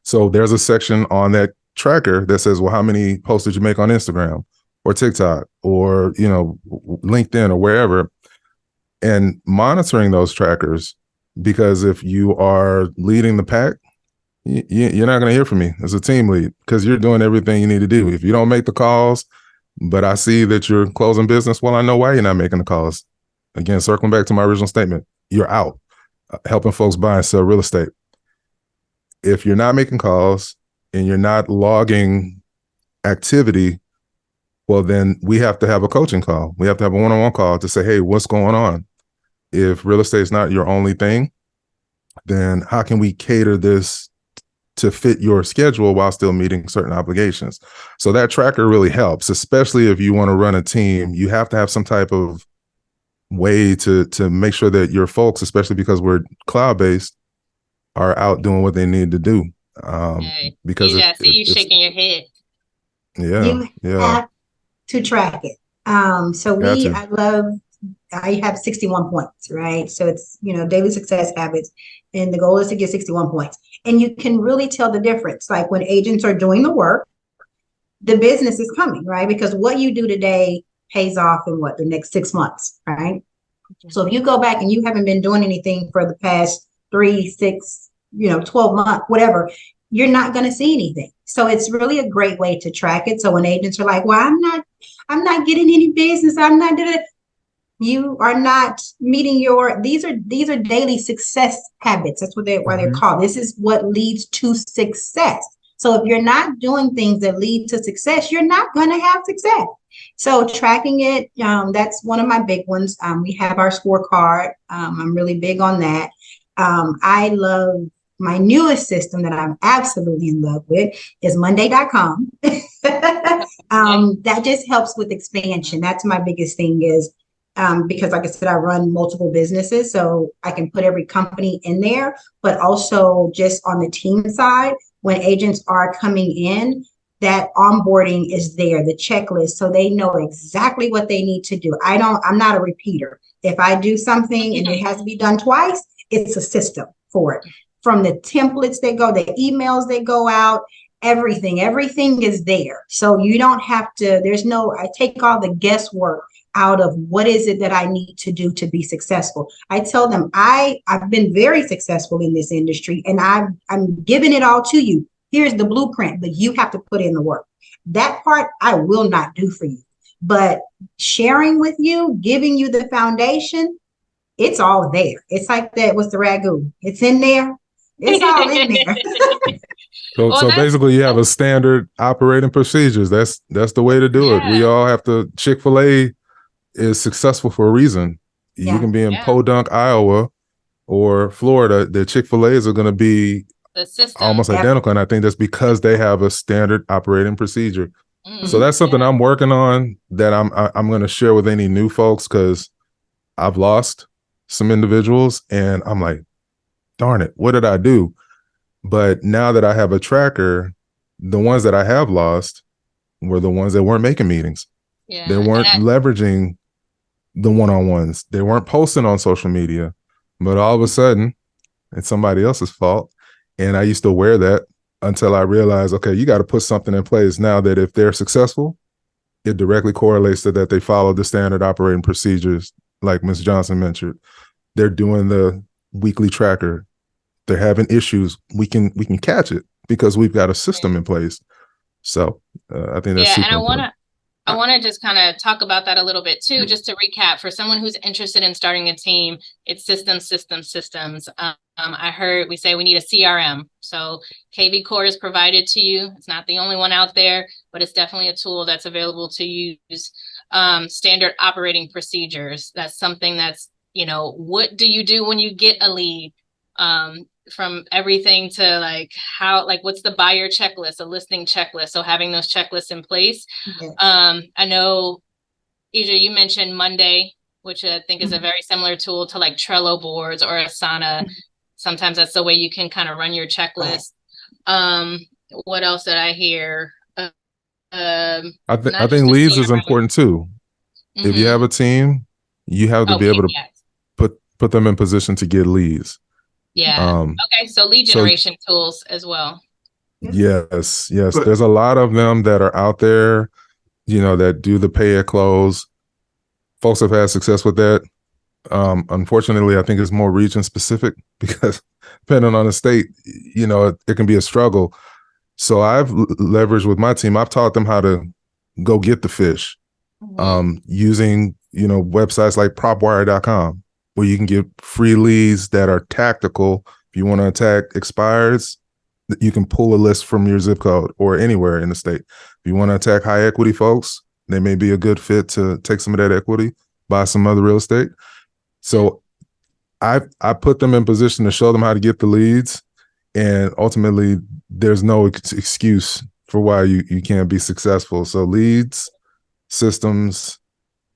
S3: So there's a section on that tracker that says, well, how many posts did you make on Instagram or TikTok or, LinkedIn or wherever, and monitoring those trackers, because if you are leading the pack, you're not going to hear from me as a team lead, because you're doing everything you need to do. If you don't make the calls, but I see that you're closing business, well, I know why you're not making the calls. Again, circling back to my original statement, you're out helping folks buy and sell real estate. If you're not making calls and you're not logging activity, well, then we have to have a coaching call. We have to have a one-on-one call to say, hey, what's going on? If real estate is not your only thing, then how can we cater this to fit your schedule while still meeting certain obligations? So that tracker really helps, especially if you want to run a team. You have to have some type of way to make sure that your folks, especially because we're cloud-based, are out doing what they need to do. Because
S2: I see you shaking your head.
S4: You have to track it. I have 61 points, right? So it's, daily success habits, and the goal is to get 61 points. And you can really tell the difference. Like when agents are doing the work, the business is coming, right? Because what you do today pays off in the next 6 months, right? So if you go back and you haven't been doing anything for the past 3, 6, 12 months, whatever, you're not going to see anything. So it's really a great way to track it. So when agents are like, well, I'm not getting any business. I'm not doing it. You are not meeting these are daily success habits. That's what why they're called. This is what leads to success. So if you're not doing things that lead to success, you're not going to have success. So tracking it, that's one of my big ones. We have our scorecard. I'm really big on that. I love my newest system that I'm absolutely in love with is Monday.com. That just helps with expansion. That's my biggest thing is because like I said, I run multiple businesses, so I can put every company in there, but also just on the team side, when agents are coming in, that onboarding is there, the checklist, so they know exactly what they need to do. I'm not a repeater. If I do something and it has to be done twice, it's a system for it. From the templates that go, the emails that go out, everything is there. So you don't have to, I take all the guesswork out of what is it that I need to do to be successful. I tell them I've been very successful in this industry and I'm giving it all to you. Here's the blueprint, but you have to put in the work. That part I will not do for you, but sharing with you, giving you the foundation, it's all there. It's like that with the ragu. It's in there. It's all in there.
S3: So basically you have a standard operating procedures. That's the way to do it. We all have to, Chick-fil-A is successful for a reason. You can be in Podunk, Iowa or Florida. The Chick-fil-A's are going to be almost identical. And I think that's because they have a standard operating procedure. So that's something I'm working on that I'm going to share with any new folks, because I've lost some individuals and I'm like, darn it, what did I do? But now that I have a tracker, the ones that I have lost were the ones that weren't making meetings. They weren't leveraging the one-on-ones. They weren't posting on social media, but all of a sudden it's somebody else's fault. And I used to wear that until I realized, okay, you got to put something in place now that if they're successful, it directly correlates to that they follow the standard operating procedures. Like Ms. Johnson mentioned, they're doing the weekly tracker. They're having issues. We can catch it because we've got a system in place. So I think that's super important.
S2: I want to just kind of talk about that a little bit too, just to recap for someone who's interested in starting a team. It's systems. I heard we say we need a CRM. So KV Core is provided to you. It's not the only one out there, but it's definitely a tool that's available to use. Standard operating procedures. That's something that's, what do you do when you get a lead? From everything to what's the buyer checklist, a listing checklist. So having those checklists in place. I know, Ija, you mentioned Monday, which I think is a very similar tool to like Trello boards or Asana. Sometimes that's the way you can kind of run your checklist. What else did I hear?
S3: I think leads is important too. If you have a team, you have to be able to put them in position to get leads.
S2: Okay, so lead generation tools as well.
S3: Yes. There's a lot of them that are out there, that do the pay at close. Folks have had success with that. Unfortunately, I think it's more region specific because depending on the state, it can be a struggle. So I've leveraged with my team. I've taught them how to go get the fish using, websites like propwire.com. where you can get free leads that are tactical. If you want to attack expireds, you can pull a list from your zip code or anywhere in the state. If you want to attack high equity folks, they may be a good fit to take some of that equity, buy some other real estate. So I put them in position to show them how to get the leads. And ultimately, there's no excuse for why you can't be successful. So leads, systems,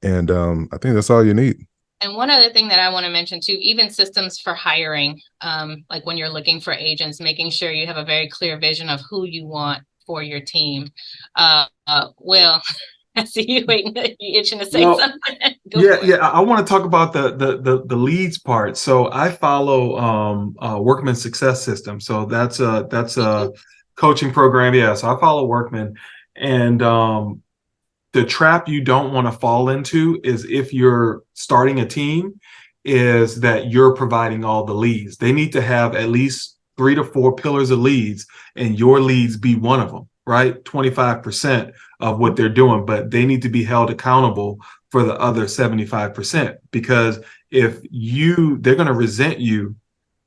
S3: and I think that's all you need.
S2: And one other thing that I want to mention too, even systems for hiring, like when you're looking for agents, making sure you have a very clear vision of who you want for your team. Will, I see you waiting, you itching to say something.
S5: I want to talk about the leads part. So I follow Workman Success System. So that's a coaching program. Yeah, so I follow Workman, and the trap you don't want to fall into is if you're starting a team, is that you're providing all the leads. They need to have at least 3 to 4 pillars of leads, and your leads be one of them, right? 25% of what they're doing, but they need to be held accountable for the other 75%, because they're going to resent you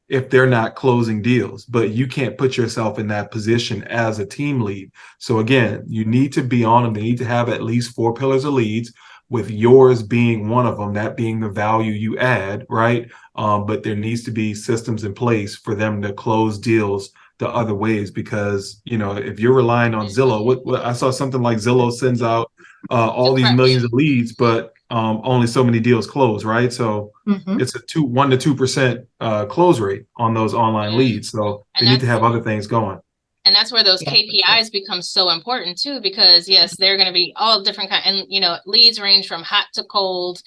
S5: if they're not closing deals, but you can't put yourself in that position as a team lead. So again, you need to be on them. They need to have at least 4 pillars of leads, with yours being one of them, that being the value you add, right? But there needs to be systems in place for them to close deals the other ways, because, you know, if you're relying on Zillow, what I saw something like Zillow sends out all these millions of leads, but only so many deals close, right? So it's a 1 to 2% close rate on those online leads. So they need to have other things going.
S2: And that's where those KPIs become so important too, because yes, they're going to be all different kind, and you know, leads range from hot to cold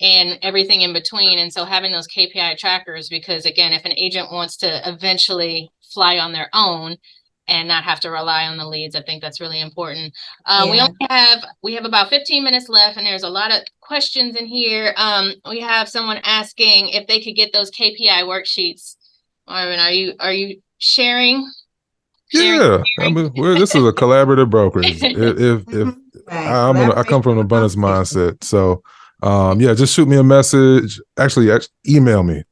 S2: and everything in between. And so having those KPI trackers, because again, if an agent wants to eventually fly on their own and not have to rely on the leads, I think that's really important. We have about 15 minutes left, and there's a lot of questions in here. We have someone asking if they could get those KPI worksheets. Marvin, are you sharing?
S3: Yeah, I mean, this is a collaborative brokerage. If I come from an abundance mindset, so yeah, just shoot me a message. Actually, email me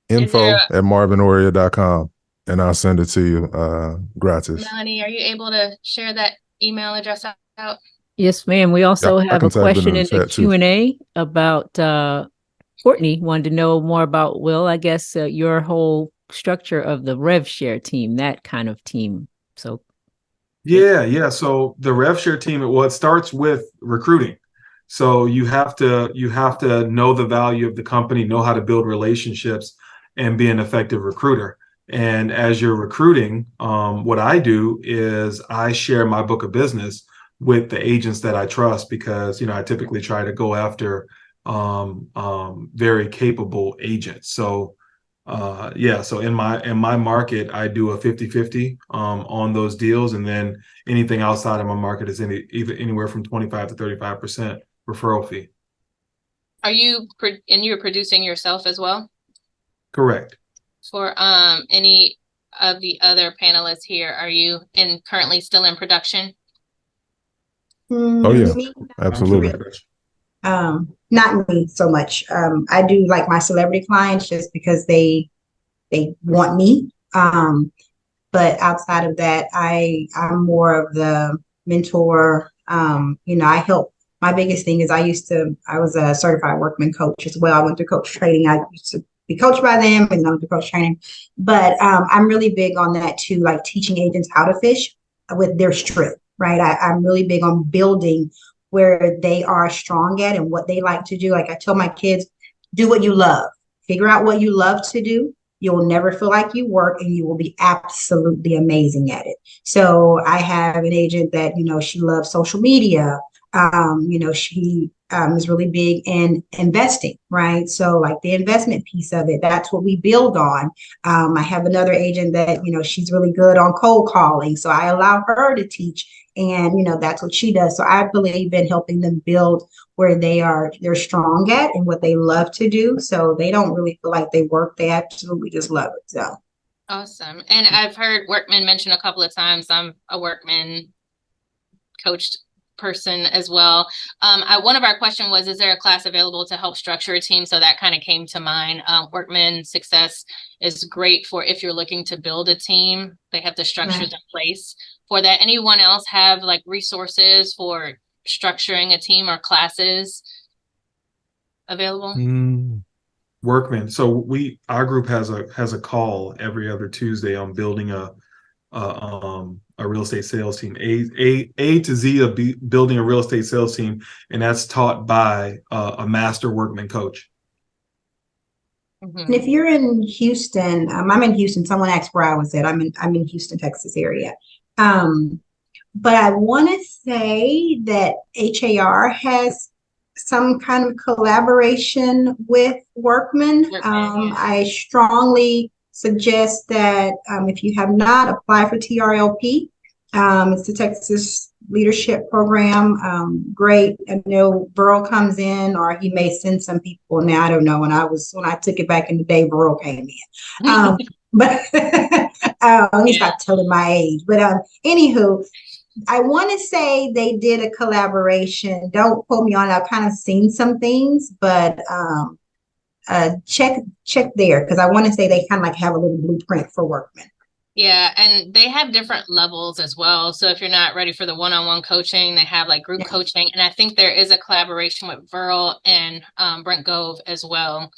S3: info@marvinoria.com, and I'll send it to you gratis.
S2: Melanie, are you able to share that email address out?
S1: Yes, ma'am. We also have a question in the Q&A about Courtney wanted to know more about, Will, I guess, your whole structure of the rev share team, that kind of team. So
S5: yeah. So the rev share team, it starts with recruiting. So you have to know the value of the company, know how to build relationships, and be an effective recruiter. And as you're recruiting, what I do is I share my book of business with the agents that I trust, because, you know, I typically try to go after very capable agents. So so in my market, I do a 50-50 on those deals, and then anything outside of my market is anywhere from 25 to 35% referral fee.
S2: Are you you're producing yourself as well?
S5: Correct.
S2: For any of the other panelists here, are you currently still in production?
S3: Oh yeah, absolutely.
S4: Not me so much. I do like my celebrity clients just because they want me. But outside of that, I'm more of the mentor. You know, I help. My biggest thing is I was a certified workman coach as well. I went through coach training. I used to be coached by them and went through coach training. But I'm really big on that too, like teaching agents how to fish with their strength, right? I'm really big on building where they are strong at and what they like to do. Like I tell my kids, do what you love. Figure out what you love to do. You'll never feel like you work, and you will be absolutely amazing at it. So I have an agent that, you know, she loves social media. You know, she is really big in investing, right? So like the investment piece of it, that's what we build on. I have another agent that, you know, she's really good on cold calling. So I allow her to teach, and, you know, that's what she does. So I believe in helping them build where they're strong at and what they love to do. So they don't really feel like they work. They absolutely just love it. So.
S2: Awesome. And I've heard workman mentioned a couple of times. I'm a workman coached person as well. One of our question was, is there a class available to help structure a team? So that kind of came to mind. Workman Success is great for if you're looking to build a team. They have the structures in place for that. Anyone else have like resources for structuring a team or classes available?
S5: Workman. So our group has a call every other Tuesday on building a real estate sales team, A to Z of building a real estate sales team, and that's taught by a master workman coach.
S4: And if you're in Houston, I'm in Houston. Someone asked where I was at. I'm in Houston, Texas area. But I want to say that HAR has some kind of collaboration with Workman. I strongly suggest that if you have not applied for TRLP, It's the Texas Leadership Program. Great. I know Burl comes in, or he may send some people. Now I don't know. When I took it back in the day, Burl came in. But let me stop telling my age. But anywho, I want to say they did a collaboration. Don't quote me on it. I've kind of seen some things, but check there, because I want to say they kind of like have a little blueprint for workmen.
S2: Yeah, and they have different levels as well. So if you're not ready for the one-on-one coaching, they have like group coaching. And I think there is a collaboration with Verl and Brent Gove as well.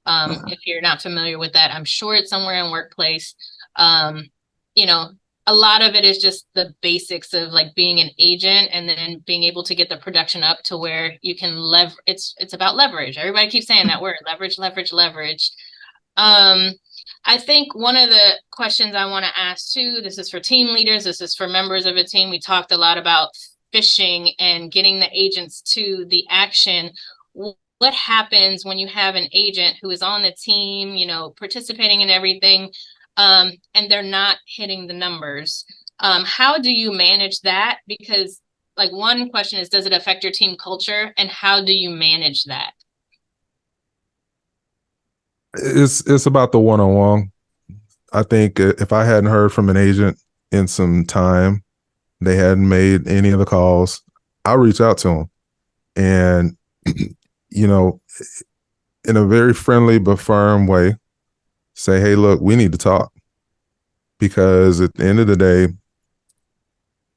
S2: If you're not familiar with that, I'm sure it's somewhere in Workplace. You know, a lot of it is just the basics of like being an agent and then being able to get the production up to where you can it's about leverage. Everybody keeps saying that word, leverage, leverage, leverage. I think one of the questions I want to ask too, this is for team leaders, this is for members of a team. We talked a lot about fishing and getting the agents to the action. What happens when you have an agent who is on the team, you know, participating in everything, and they're not hitting the numbers? How do you manage that? Because like one question is, does it affect your team culture? And how do you manage that?
S3: It's about the one-on-one. I think if I hadn't heard from an agent in some time, they hadn't made any of the calls, I'll reach out to them. And, you know, in a very friendly but firm way, say, hey, look, we need to talk. Because at the end of the day,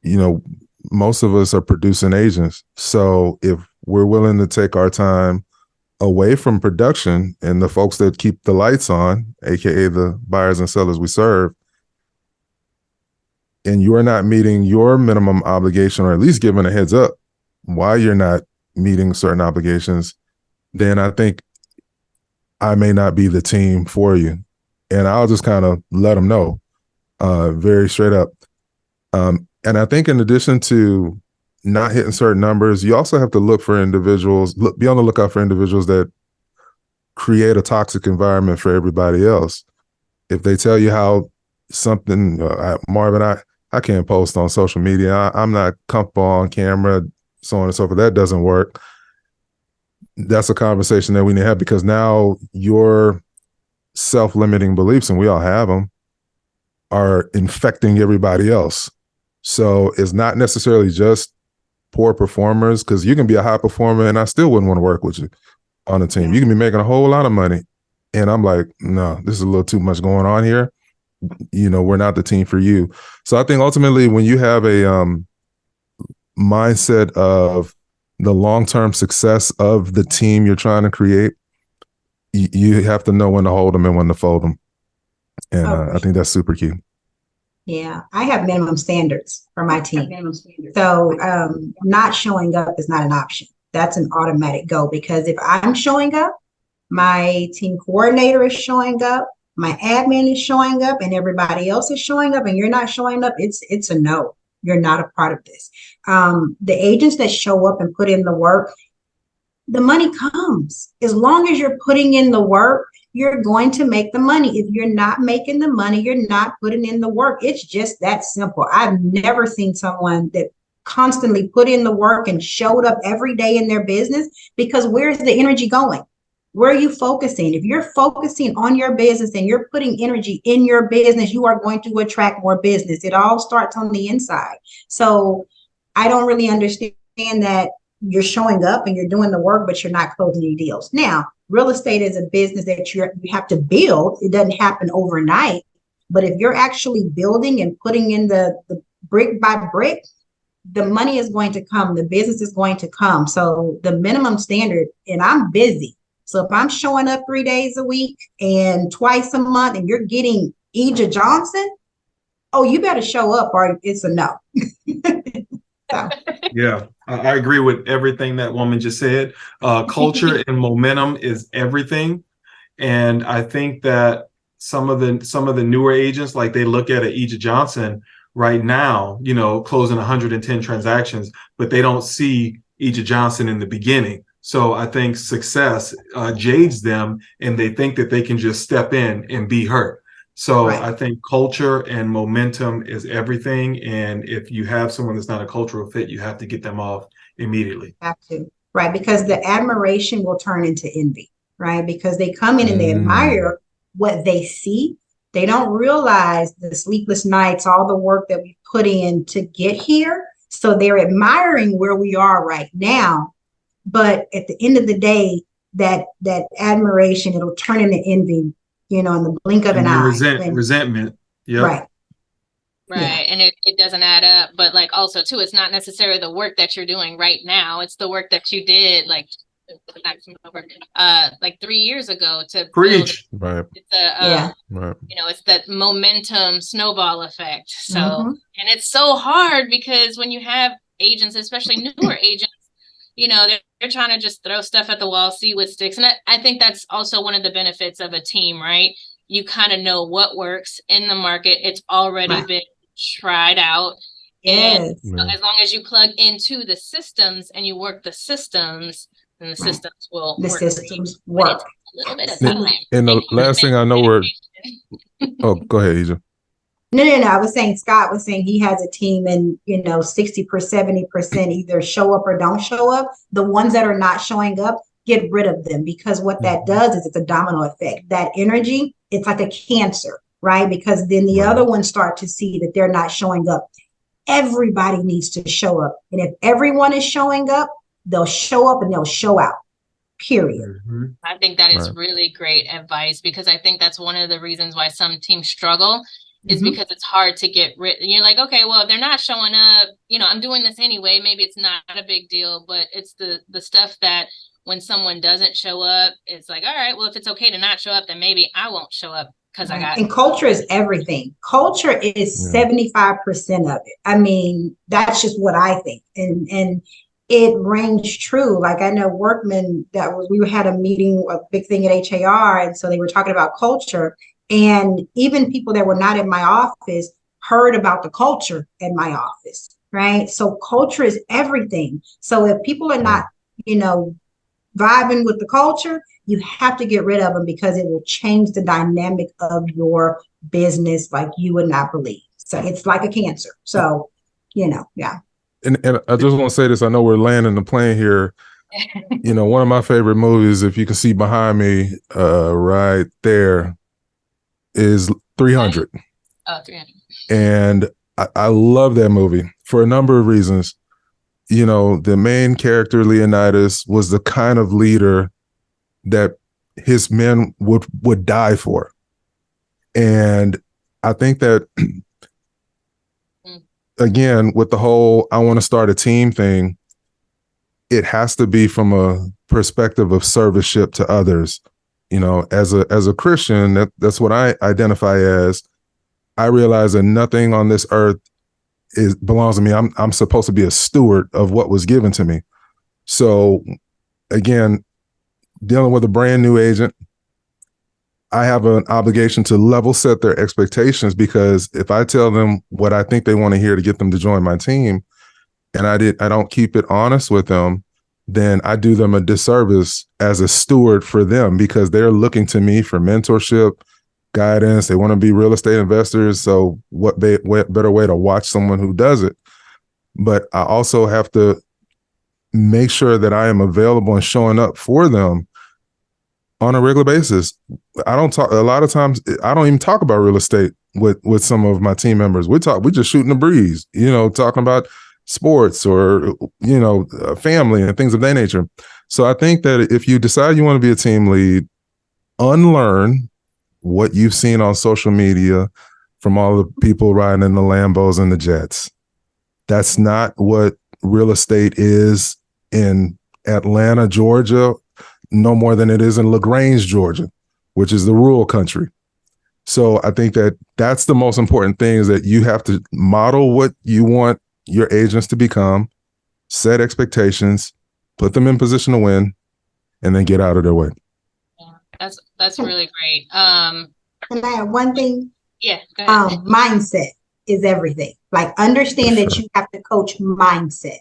S3: you know, most of us are producing agents. So if we're willing to take our time away from production and the folks that keep the lights on, aka the buyers and sellers we serve, and you're not meeting your minimum obligation, or at least giving a heads up why you're not meeting certain obligations, then I think I may not be the team for you. And I'll just kind of let them know very straight up. And I think in addition to not hitting certain numbers, you also have to look for individuals, be on the lookout for individuals that create a toxic environment for everybody else. If they tell you how something, Marvin, I can't post on social media, I'm not comfortable on camera, so on and so forth, that doesn't work. That's a conversation that we need to have, because now your self-limiting beliefs, and we all have them, are infecting everybody else. So it's not necessarily just poor performers, because you can be a high performer and I still wouldn't want to work with you on a team. You can be making a whole lot of money and I'm like, no, this is a little too much going on here. You know, we're not the team for you. So I think ultimately when you have a mindset of the long-term success of the team you're trying to create, you have to know when to hold them and when to fold them. And I think that's super key.
S4: Yeah, I have minimum standards for my team. So not showing up is not an option. That's an automatic go, because if I'm showing up, my team coordinator is showing up, my admin is showing up, and everybody else is showing up, and you're not showing up, it's a no. You're not a part of this. The agents that show up and put in the work, the money comes. As long as you're putting in the work, you're going to make the money. If you're not making the money, you're not putting in the work. It's just that simple. I've never seen someone that constantly put in the work and showed up every day in their business, because where's the energy going? Where are you focusing? If you're focusing on your business and you're putting energy in your business, you are going to attract more business. It all starts on the inside. So I don't really understand that you're showing up and you're doing the work, but you're not closing any deals. Now, real estate is a business that you have to build. It doesn't happen overnight. But if you're actually building and putting in the brick by brick, the money is going to come. The business is going to come. So the minimum standard, and I'm busy. So if I'm showing up 3 days a week and twice a month and you're getting Eja Johnson, oh, you better show up or it's a no. So.
S5: Yeah, I agree with everything that woman just said. Culture and momentum is everything. And I think that some of the newer agents, like they look at Eja Johnson right now, you know, closing 110 transactions, but they don't see Eja Johnson in the beginning. So I think success jades them and they think that they can just step in and be her. So
S4: Right.
S5: I think culture and momentum is everything. And if you have someone that's not a cultural fit, you have to get them off immediately.
S4: Have to, right? Because the admiration will turn into envy, right? Because they come in and they admire what they see. They don't realize the sleepless nights, all the work that we put in to get here. So they're admiring where we are right now. But at the end of the day, that admiration, it'll turn into envy, in the blink of
S5: And
S4: an
S5: then
S4: eye.
S5: resentment. Yep.
S4: Right.
S2: Right.
S4: Yeah.
S2: And it doesn't add up. But like also too, it's not necessarily the work that you're doing right now. It's the work that you did like 3 years ago to build.
S5: Preach.
S3: Right.
S2: It's a
S4: Yeah.
S3: Right.
S2: it's that momentum snowball effect. So
S4: Mhm.
S2: and it's so hard because when you have agents, especially newer agents, they're trying to just throw stuff at the wall, see what sticks. And I think that's also one of the benefits of a team, right? You kind of know what works in the market. It's already
S4: Right.
S2: been tried out. And
S4: Yes.
S2: so as long as you plug into the systems and you work the systems, then the
S4: Right.
S2: systems will
S4: The
S2: work.
S4: systems
S2: But
S4: work.
S2: it's a little bit of
S4: Absolutely.
S2: time.
S3: And the last thing I know, oh, go ahead, Ija.
S4: No. I was saying Scott was saying he has a team and 60%, 70% either show up or don't show up. The ones that are not showing up, get rid of them, because what that does is it's a domino effect. That energy, it's like a cancer, right? Because then the other ones start to see that they're not showing up. Everybody needs to show up. And if everyone is showing up, they'll show up and they'll show out. Period.
S2: I think that is really great advice, because I think that's one of the reasons why some teams struggle is because it's hard to get rid. You're like, okay, well, if they're not showing up, I'm doing this anyway. Maybe it's not a big deal, but it's the stuff that when someone doesn't show up, it's like, all right, well, if it's okay to not show up, then maybe I won't show up because I got.
S4: And culture is everything. Culture is 75% of it. I mean, that's just what I think. And it rings true. Like I know workmen we had a meeting, a big thing at HAR. And so they were talking about culture. And even people that were not in my office heard about the culture in my office, right? So culture is everything. So if people are not, vibing with the culture, you have to get rid of them, because it will change the dynamic of your business like you would not believe. So it's like a cancer. So, yeah.
S3: And I just want to say this. I know we're landing the plane here. One of my favorite movies, if you can see behind me, right there, is 300.
S2: Oh, 300.
S3: And I love that movie for a number of reasons. The main character, Leonidas, was the kind of leader that his men would die for. And I think that, again, with the whole I want to start a team thing, it has to be from a perspective of serviceship to others. As a Christian, that's what I identify as. I realize that nothing on this earth belongs to me. I'm supposed to be a steward of what was given to me. So again, dealing with a brand new agent, I have an obligation to level set their expectations, because if I tell them what I think they want to hear to get them to join my team, and I don't keep it honest with them, then I do them a disservice as a steward for them, because they're looking to me for mentorship, guidance. They want to be real estate investors. So what better way to watch someone who does it? But I also have to make sure that I am available and showing up for them on a regular basis. A lot of times I don't even talk about real estate with some of my team members. We just shooting the breeze, talking about sports or, family and things of that nature. So I think that if you decide you want to be a team lead, unlearn what you've seen on social media from all the people riding in the Lambos and the jets. That's not what real estate is in Atlanta, Georgia, no more than it is in LaGrange, Georgia, which is the rural country. So I think that that's the most important thing, is that you have to model what you want your agents to become, set expectations, put them in position to win, and then get out of their way.
S2: That's really great.
S4: And I have one thing.
S2: Yeah, go ahead.
S4: Mindset is everything. Like, understand that you have to coach mindset.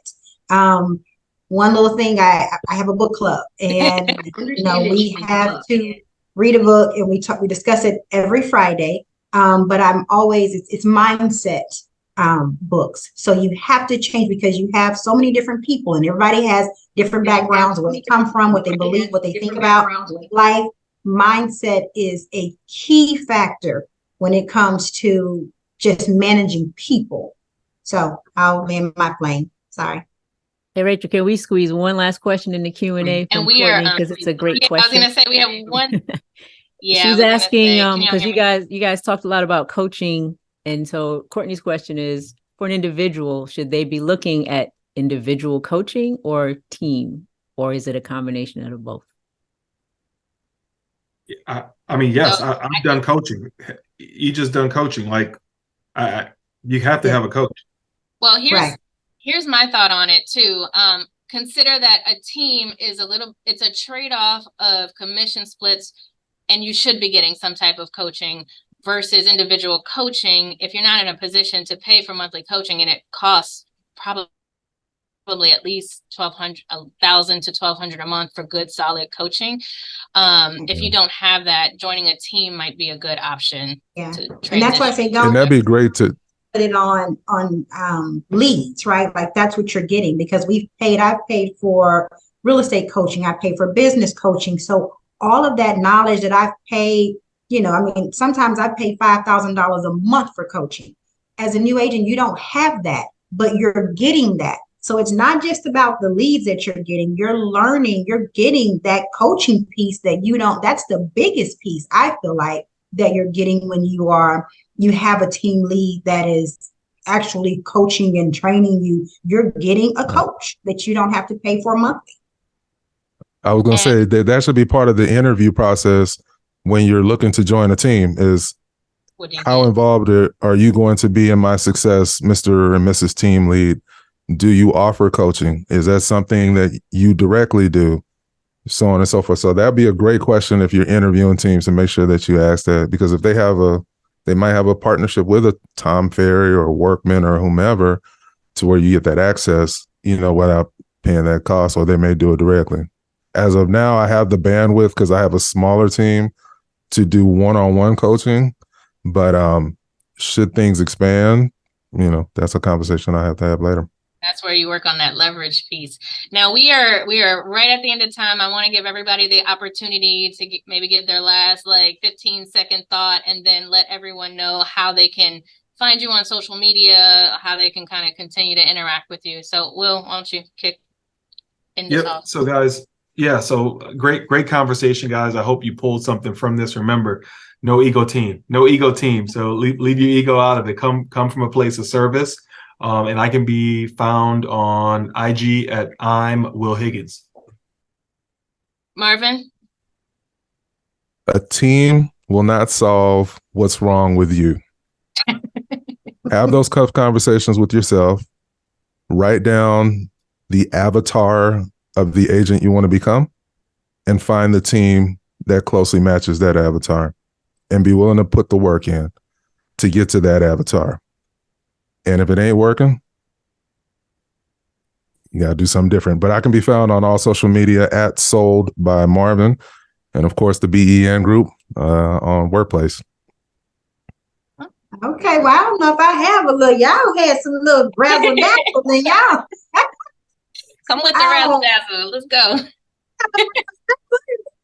S4: One little thing, I have a book club, and we have to read a book, and we discuss it every Friday. But I'm always, it's mindset books. So you have to change because you have so many different people and everybody has different backgrounds, where they come from, what they believe, what they think about life. Mindset is a key factor when it comes to just managing people. So I'll land my plane. Sorry.
S1: Hey, Rachel, can we squeeze one last question in the Q&A from Courtney? Because it's a great question.
S2: I was going to say we have one. Yeah,
S1: she's asking, because you guys talked a lot about coaching. And so Courtney's question is, for an individual, should they be looking at individual coaching or team, or is it a combination of both?
S5: I mean, yes, I've done coaching. You just done coaching. Like, you have to have a coach.
S2: Well, here's my thought on it too. Consider that a team is it's a trade-off of commission splits, and you should be getting some type of coaching versus individual coaching. If you're not in a position to pay for monthly coaching, and it costs probably at least $1,000 to $1,200 a month for good, solid coaching. If you don't have that, joining a team might be a good option.
S4: Yeah, and that's why I say
S3: and that'd be great to
S4: put it on leads, right? Like that's what you're getting, because I've paid for real estate coaching, I paid for business coaching. So all of that knowledge that I've paid, I mean, sometimes I pay $5,000 a month for coaching. As a new agent, you don't have that, but you're getting that. So it's not just about the leads that you're getting, you're learning, you're getting that coaching piece that's the biggest piece I feel like that you're getting when you have a team lead that is actually coaching and training you. You're getting a coach that you don't have to pay for monthly.
S3: I was going to say that should be part of the interview process when you're looking to join a team is how involved are you going to be in my success, Mr. and Mrs. Team Lead? Do you offer coaching? Is that something that you directly do? So on and so forth. So that'd be a great question if you're interviewing teams, to make sure that you ask that, because if they might have a partnership with a Tom Ferry or Workman or whomever to where you get that access, without paying that cost, or they may do it directly. As of now, I have the bandwidth because I have a smaller team to do one-on-one coaching, but should things expand, that's a conversation I have to have later.
S2: That's where you work on that leverage piece. Now we are right at the end of time. I want to give everybody the opportunity to maybe give their last 15-second thought, and then let everyone know how they can find you on social media, how they can kind of continue to interact with you. So Will, why don't you kick in this off?
S5: So guys, so great conversation, guys. I hope you pulled something from this. Remember, no ego team. So leave your ego out of it. Come from a place of service. And I can be found on IG at I'm Will Higgins.
S2: Marvin?
S3: A team will not solve what's wrong with you. Have those tough conversations with yourself. Write down the avatar of the agent you want to become, and find the team that closely matches that avatar, and be willing to put the work in to get to that avatar. And if it ain't working, you got to do something different. But I can be found on all social media at Sold by Marvin. And of course, the BEN group on Workplace.
S4: Okay. Well, I don't know if I have y'all had some little razzle dazzle in y'all.
S2: Come with the razzle dazzle. Let's go.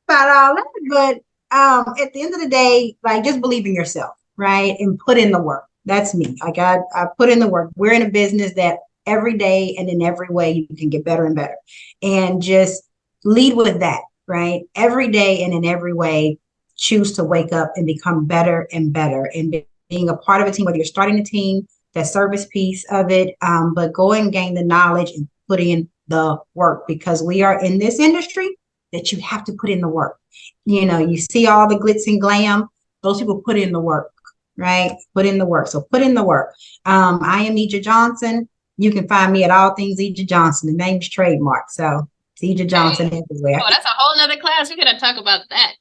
S4: About all that. But at the end of the day, just believe in yourself, right? And put in the work. That's me. I put in the work. We're in a business that every day and in every way you can get better and better. And just lead with that, right? Every day and in every way, choose to wake up and become better and better. And being a part of a team, whether you're starting a team, that service piece of it, but go and gain the knowledge and put in the work, because we are in this industry that you have to put in the work. You see all the glitz and glam, those people put in the work. Right? Put in the work. So put in the work. I am Eja Johnson. You can find me at all things Eja Johnson. The name's trademark. So it's Eja Johnson everywhere.
S2: Oh, that's a whole nother class. We're going to talk about that.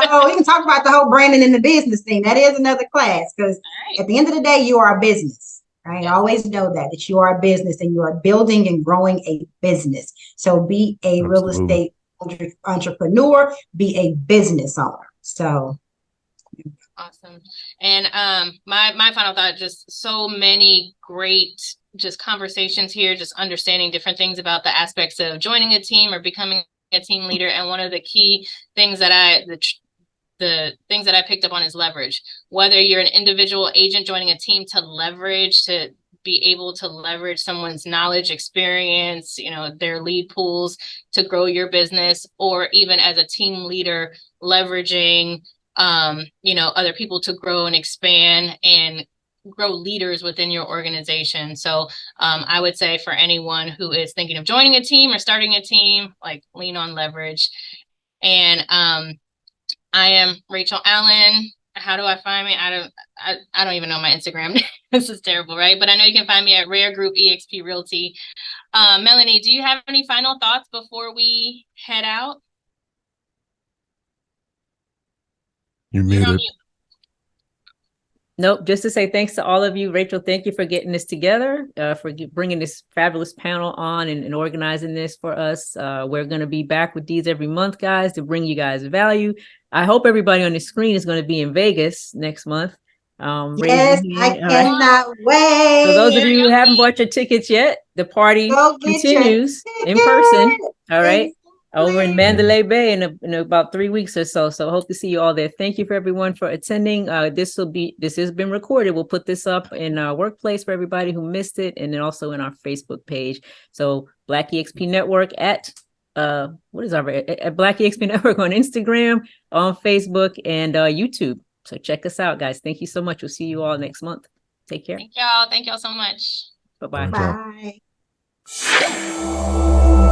S4: Oh, we can talk about the whole branding and the business thing. That is another class, because at the end of the day, you are a business. Right? Always know that you are a business and you are building and growing a business. So be a real estate entrepreneur, be a business owner. So
S2: Awesome. And my final thought, just so many great just conversations here, just understanding different things about the aspects of joining a team or becoming a team leader. And one of the key things that the things that I picked up on is leverage. Whether you're an individual agent joining a team to leverage, to be able to leverage someone's knowledge, experience, their lead pools to grow your business, or even as a team leader, leveraging other people to grow and expand and grow leaders within your organization. So I would say for anyone who is thinking of joining a team or starting a team, like, lean on leverage. And I am Rachel Allen. How do I find me? I don't even know my Instagram. This is terrible, right? But I know you can find me at Rare Group eXp Realty. Melanie, do you have any final thoughts before we head out?
S3: You muted.
S1: Nope, just to say thanks to all of you. Rachel, thank you for getting this together, for bringing this fabulous panel on and organizing this for us. We're going to be back with these every month, guys, to bring you guys value. I hope everybody on the screen is going to be in Vegas next month.
S4: Yes, I cannot wait.
S1: So those of you who haven't bought your tickets yet, the party continues in person. All right. Over in Mandalay Bay in about 3 weeks or so. So I hope to see you all there. Thank you for everyone for attending. This has been recorded. We'll put this up in our workplace for everybody who missed it, and then also in our Facebook page. So Black EXP Network at Black EXP Network on Instagram, on Facebook, and YouTube. So check us out, guys. Thank you so much. We'll see you all next month. Take care.
S2: Thank y'all. Thank y'all so much.
S1: Bye-bye.
S4: Bye.